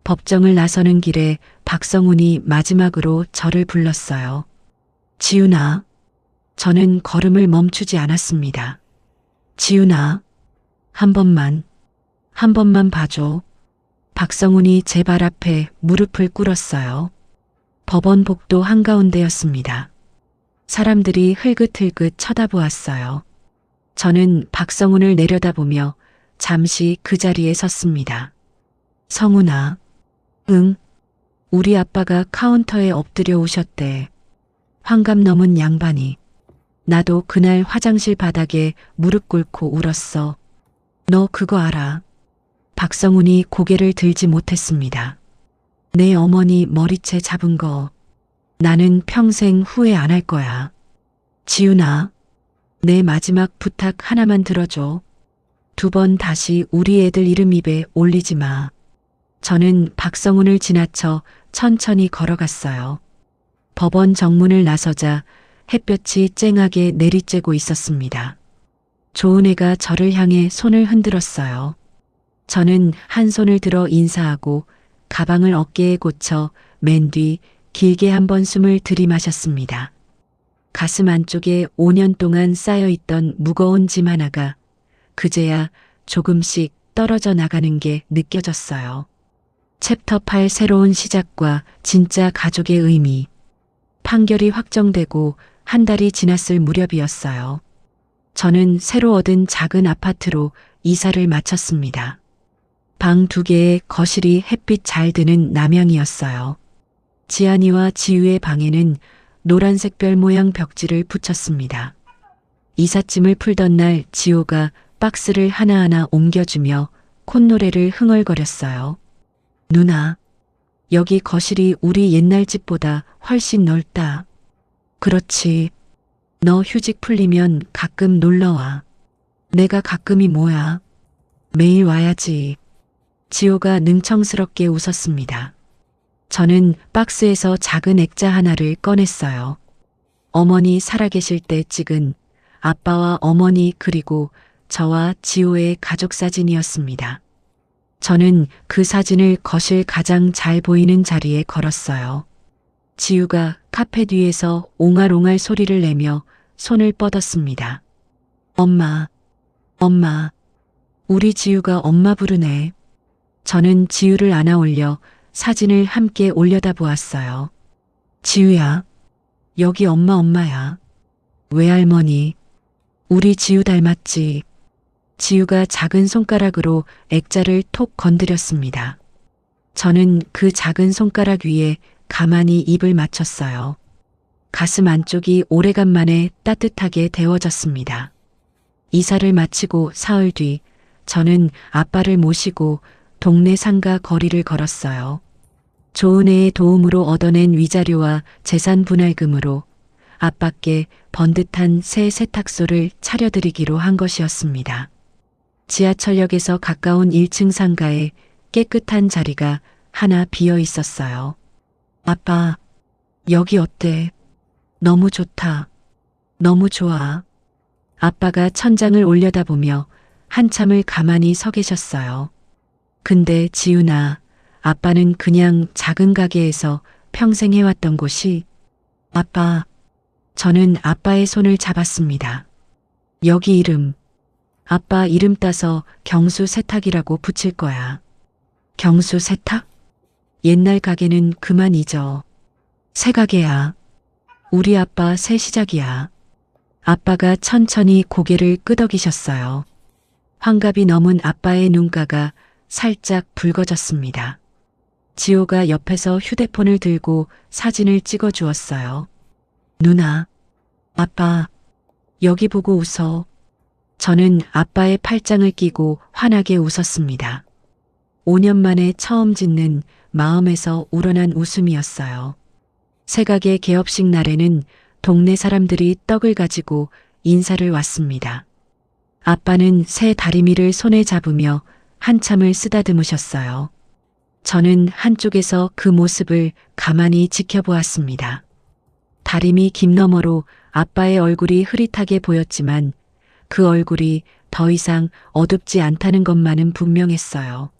법정을 나서는 길에 박성훈이 마지막으로 저를 불렀어요. 지훈아. 저는 걸음을 멈추지 않았습니다. 지훈아. 한 번만 봐줘. 박성훈이 제 발 앞에 무릎을 꿇었어요. 법원 복도 한가운데였습니다. 사람들이 흘긋흘긋 쳐다보았어요. 저는 박성훈을 내려다보며 잠시 그 자리에 섰습니다. 성훈아. 응. 우리 아빠가 카운터에 엎드려 오셨대. 환갑 넘은 양반이. 나도 그날 화장실 바닥에 무릎 꿇고 울었어. 너 그거 알아? 박성훈이 고개를 들지 못했습니다. 내 어머니 머리채 잡은 거 나는 평생 후회 안 할 거야. 지훈아, 내 마지막 부탁 하나만 들어줘. 두 번 다시 우리 애들 이름 입에 올리지 마. 저는 박성훈을 지나쳐 천천히 걸어갔어요. 법원 정문을 나서자 햇볕이 쨍하게 내리쬐고 있었습니다. 조은혜가 저를 향해 손을 흔들었어요. 저는 한 손을 들어 인사하고 가방을 어깨에 고쳐 맨 뒤 길게 한번 숨을 들이마셨습니다. 가슴 안쪽에 5년 동안 쌓여있던 무거운 짐 하나가 그제야 조금씩 떨어져 나가는 게 느껴졌어요. 챕터 8 새로운 시작과 진짜 가족의 의미. 판결이 확정되고 한 달이 지났을 무렵이었어요. 저는 새로 얻은 작은 아파트로 이사를 마쳤습니다. 방 2개에 거실이 햇빛 잘 드는 남향이었어요. 지안이와 지유의 방에는 노란색 별 모양 벽지를 붙였습니다. 이삿짐을 풀던 날 지호가 박스를 하나하나 옮겨주며 콧노래를 흥얼거렸어요. 누나, 여기 거실이 우리 옛날 집보다 훨씬 넓다. 그렇지. 너 휴직 풀리면 가끔 놀러와. 내가 가끔이 뭐야. 매일 와야지. 지호가 능청스럽게 웃었습니다. 저는 박스에서 작은 액자 하나를 꺼냈어요. 어머니 살아계실 때 찍은 아빠와 어머니 그리고 저와 지호의 가족 사진이었습니다. 저는 그 사진을 거실 가장 잘 보이는 자리에 걸었어요. 지우가 카페 뒤에서 옹알옹알 소리를 내며 손을 뻗었습니다. 엄마, 엄마. 우리 지우가 엄마 부르네. 저는 지우를 안아 올려 사진을 함께 올려다보았어요. 지우야, 여기 엄마야. 외할머니, 우리 지우 닮았지. 지우가 작은 손가락으로 액자를 톡 건드렸습니다. 저는 그 작은 손가락 위에 가만히 입을 맞췄어요. 가슴 안쪽이 오래간만에 따뜻하게 데워졌습니다. 이사를 마치고 사흘 뒤 저는 아빠를 모시고 동네 상가 거리를 걸었어요. 조은혜의 도움으로 얻어낸 위자료와 재산 분할금으로 아빠께 번듯한 새 세탁소를 차려드리기로 한 것이었습니다. 지하철역에서 가까운 1층 상가에 깨끗한 자리가 하나 비어 있었어요. 아빠, 여기 어때? 너무 좋다. 너무 좋아. 아빠가 천장을 올려다보며 한참을 가만히 서 계셨어요. 근데 지훈아, 아빠는 그냥 작은 가게에서 평생 해왔던 곳이 아빠, 저는 아빠의 손을 잡았습니다. 여기 이름, 아빠 이름 따서 경수 세탁이라고 붙일 거야. 경수 세탁? 옛날 가게는 그만 잊어. 새 가게야. 우리 아빠 새 시작이야. 아빠가 천천히 고개를 끄덕이셨어요. 환갑이 넘은 아빠의 눈가가 살짝 붉어졌습니다. 지호가 옆에서 휴대폰을 들고 사진을 찍어 주었어요. 누나, 아빠, 여기 보고 웃어. 저는 아빠의 팔짱을 끼고 환하게 웃었습니다. 5년 만에 처음 짓는 마음에서 우러난 웃음이었어요. 새가게 개업식 날에는 동네 사람들이 떡을 가지고 인사를 왔습니다. 아빠는 새 다리미를 손에 잡으며 한참을 쓰다듬으셨어요. 저는 한쪽에서 그 모습을 가만히 지켜보았습니다. 다리미 김 너머로 아빠의 얼굴이 흐릿하게 보였지만 그 얼굴이 더 이상 어둡지 않다는 것만은 분명했어요.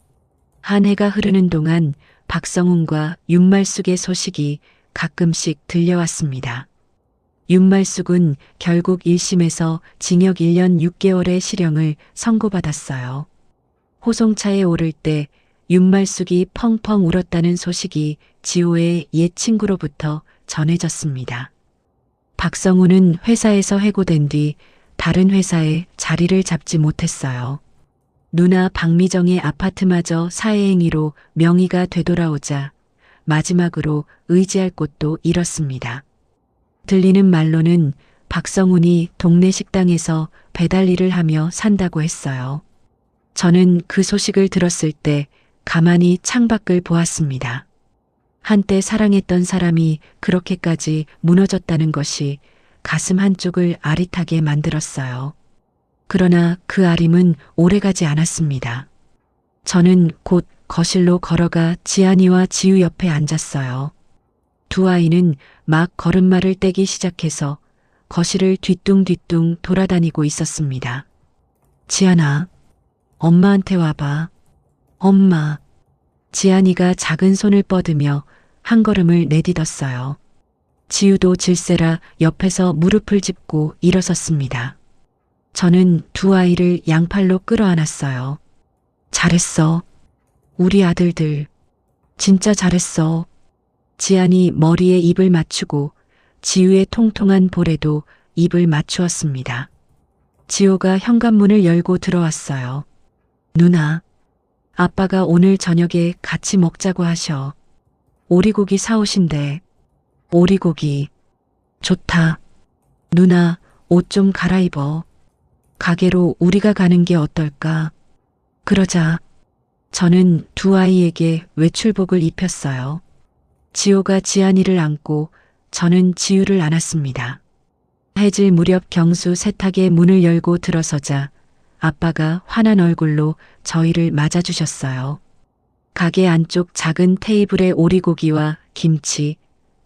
한 해가 흐르는 동안 박성훈과 윤말숙의 소식이 가끔씩 들려왔습니다. 윤말숙은 결국 1심에서 징역 1년 6개월의 실형을 선고받았어요. 호송차에 오를 때 윤말숙이 펑펑 울었다는 소식이 지호의 옛 친구로부터 전해졌습니다. 박성훈은 회사에서 해고된 뒤 다른 회사에 자리를 잡지 못했어요. 누나 박미정의 아파트마저 사회행위로 명의가 되돌아오자 마지막으로 의지할 곳도 잃었습니다. 들리는 말로는 박성훈이 동네 식당에서 배달 일을 하며 산다고 했어요. 저는 그 소식을 들었을 때 가만히 창밖을 보았습니다. 한때 사랑했던 사람이 그렇게까지 무너졌다는 것이 가슴 한쪽을 아릿하게 만들었어요. 그러나 그 아림은 오래가지 않았습니다. 저는 곧 거실로 걸어가 지안이와 지우 옆에 앉았어요. 두 아이는 막 걸음마를 떼기 시작해서 거실을 뒤뚱뒤뚱 돌아다니고 있었습니다. 지안아, 엄마한테 와봐. 엄마. 지안이가 작은 손을 뻗으며 한 걸음을 내딛었어요. 지우도 질세라 옆에서 무릎을 짚고 일어섰습니다. 저는 두 아이를 양팔로 끌어안았어요. 잘했어. 우리 아들들. 진짜 잘했어. 지안이 머리에 입을 맞추고 지우의 통통한 볼에도 입을 맞추었습니다. 지호가 현관문을 열고 들어왔어요. 누나, 아빠가 오늘 저녁에 같이 먹자고 하셔. 오리고기 사오신대. 오리고기. 좋다. 누나, 옷 좀 갈아입어. 가게로 우리가 가는 게 어떨까? 그러자. 저는 두 아이에게 외출복을 입혔어요. 지호가 지안이를 안고 저는 지우를 안았습니다. 해질 무렵 경수 세탁의 문을 열고 들어서자 아빠가 환한 얼굴로 저희를 맞아주셨어요. 가게 안쪽 작은 테이블에 오리고기와 김치,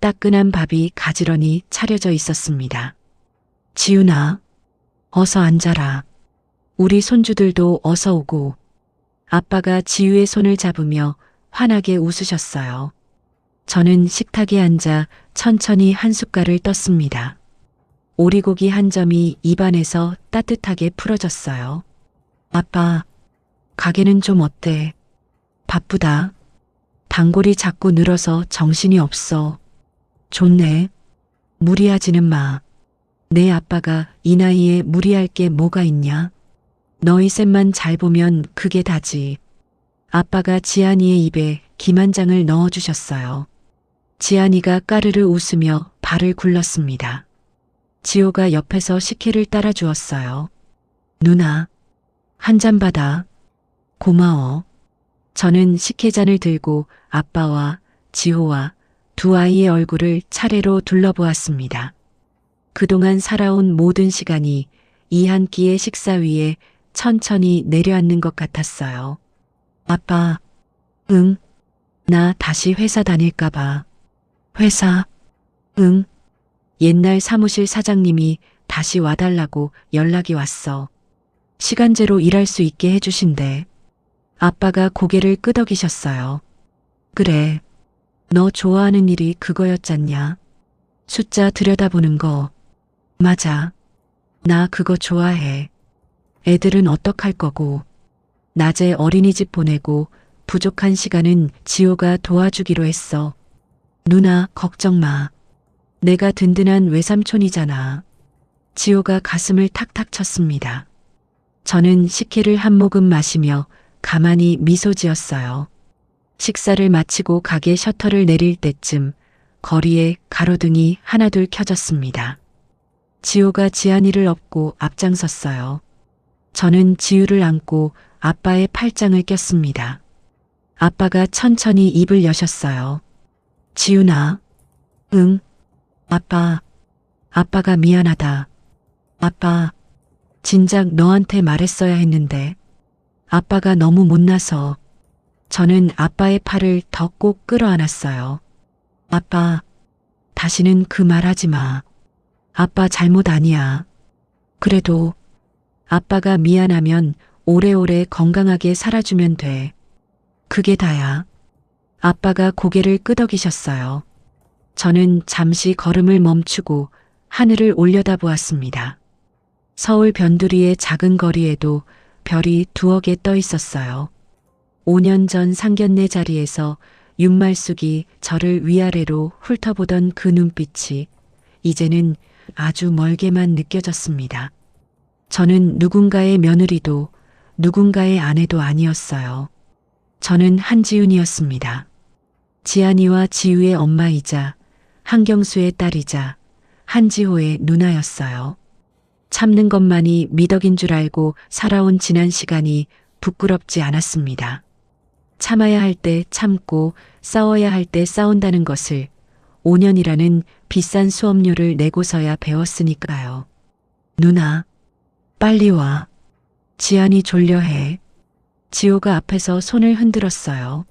따끈한 밥이 가지런히 차려져 있었습니다. 지훈아, 어서 앉아라. 우리 손주들도 어서 오고. 아빠가 지우의 손을 잡으며 환하게 웃으셨어요. 저는 식탁에 앉아 천천히 한 숟갈을 떴습니다. 오리고기 한 점이 입안에서 따뜻하게 풀어졌어요. 아빠, 가게는 좀 어때? 바쁘다. 단골이 자꾸 늘어서 정신이 없어. 좋네. 무리하지는 마. 내 아빠가 이 나이에 무리할 게 뭐가 있냐? 너희 셋만 잘 보면 그게 다지. 아빠가 지안이의 입에 김 한 장을 넣어주셨어요. 지안이가 까르르 웃으며 발을 굴렀습니다. 지호가 옆에서 식혜를 따라 주었어요. 누나, 한 잔 받아. 고마워. 저는 식혜잔을 들고 아빠와 지호와 두 아이의 얼굴을 차례로 둘러보았습니다. 그동안 살아온 모든 시간이 이 한 끼의 식사 위에 천천히 내려앉는 것 같았어요. 아빠, 응. 나 다시 회사 다닐까봐. 회사, 응. 옛날 사무실 사장님이 다시 와달라고 연락이 왔어. 시간제로 일할 수 있게 해주신대. 아빠가 고개를 끄덕이셨어요. 그래. 너 좋아하는 일이 그거였잖냐. 숫자 들여다보는 거. 맞아. 나 그거 좋아해. 애들은 어떡할 거고. 낮에 어린이집 보내고 부족한 시간은 지호가 도와주기로 했어. 누나 걱정 마. 내가 든든한 외삼촌이잖아. 지호가 가슴을 탁탁 쳤습니다. 저는 식혜를 한 모금 마시며 가만히 미소 지었어요. 식사를 마치고 가게 셔터를 내릴 때쯤 거리에 가로등이 하나둘 켜졌습니다. 지호가 지안이를 업고 앞장섰어요. 저는 지우를 안고 아빠의 팔짱을 꼈습니다. 아빠가 천천히 입을 여셨어요. 지훈아. 응. 아빠. 아빠가 미안하다. 아빠. 진작 너한테 말했어야 했는데. 아빠가 너무 못나서. 저는 아빠의 팔을 더 꼭 끌어안았어요. 아빠. 다시는 그 말 하지 마. 아빠 잘못 아니야. 그래도 아빠가 미안하면 오래오래 건강하게 살아주면 돼. 그게 다야. 아빠가 고개를 끄덕이셨어요. 저는 잠시 걸음을 멈추고 하늘을 올려다보았습니다. 서울 변두리의 작은 거리에도 별이 두어 개 떠 있었어요. 5년 전 상견례 자리에서 윤말숙이 저를 위아래로 훑어보던 그 눈빛이 이제는 아주 멀게만 느껴졌습니다. 저는 누군가의 며느리도 누군가의 아내도 아니었어요. 저는 한지훈이었습니다. 지안이와 지우의 엄마이자 한경수의 딸이자 한지호의 누나였어요. 참는 것만이 미덕인 줄 알고 살아온 지난 시간이 부끄럽지 않았습니다. 참아야 할 때 참고 싸워야 할 때 싸운다는 것을 5년이라는 비싼 수업료를 내고서야 배웠으니까요. 누나, 빨리 와. 지안이 졸려해. 지호가 앞에서 손을 흔들었어요.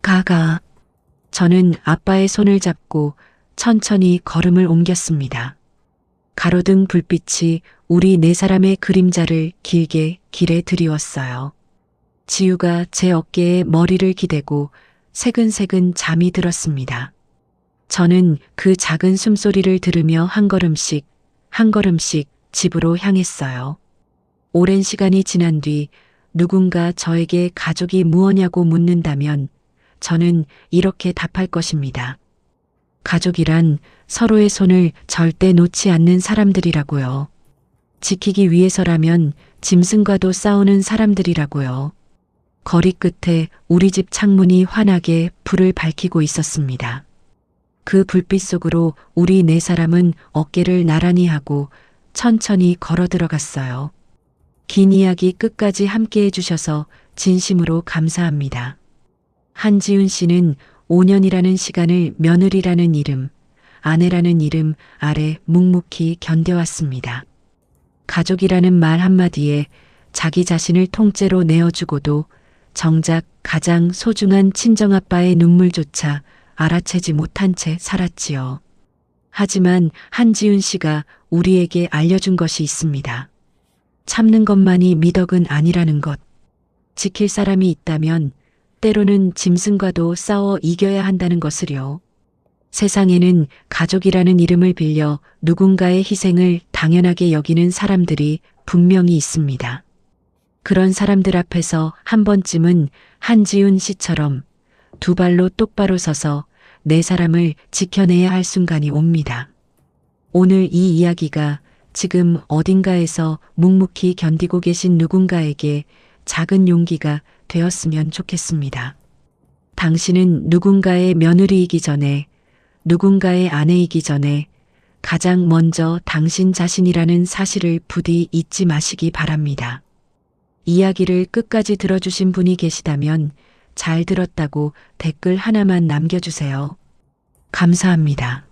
가가. 저는 아빠의 손을 잡고 천천히 걸음을 옮겼습니다. 가로등 불빛이 우리 네 사람의 그림자를 길게 길에 드리웠어요. 지우가 제 어깨에 머리를 기대고 새근새근 잠이 들었습니다. 저는 그 작은 숨소리를 들으며 한 걸음씩 집으로 향했어요. 오랜 시간이 지난 뒤 누군가 저에게 가족이 무엇냐고 묻는다면 저는 이렇게 답할 것입니다. 가족이란 서로의 손을 절대 놓지 않는 사람들이라고요. 지키기 위해서라면 짐승과도 싸우는 사람들이라고요. 거리 끝에 우리 집 창문이 환하게 불을 밝히고 있었습니다. 그 불빛 속으로 우리 네 사람은 어깨를 나란히 하고 천천히 걸어 들어갔어요. 긴 이야기 끝까지 함께 해주셔서 진심으로 감사합니다. 한지훈 씨는 5년이라는 시간을 며느리라는 이름, 아내라는 이름 아래 묵묵히 견뎌왔습니다. 가족이라는 말 한마디에 자기 자신을 통째로 내어주고도 정작 가장 소중한 친정아빠의 눈물조차 알아채지 못한 채 살았지요. 하지만 한지훈 씨가 우리에게 알려준 것이 있습니다. 참는 것만이 미덕은 아니라는 것. 지킬 사람이 있다면 때로는 짐승과도 싸워 이겨야 한다는 것을요. 세상에는 가족이라는 이름을 빌려 누군가의 희생을 당연하게 여기는 사람들이 분명히 있습니다. 그런 사람들 앞에서 한 번쯤은 한지훈 씨처럼 두 발로 똑바로 서서 네 사람을 지켜내야 할 순간이 옵니다. 오늘 이 이야기가 지금 어딘가에서 묵묵히 견디고 계신 누군가에게 작은 용기가 되었으면 좋겠습니다. 당신은 누군가의 며느리이기 전에 누군가의 아내이기 전에 가장 먼저 당신 자신이라는 사실을 부디 잊지 마시기 바랍니다. 이야기를 끝까지 들어주신 분이 계시다면 잘 들었다고 댓글 하나만 남겨주세요. 감사합니다.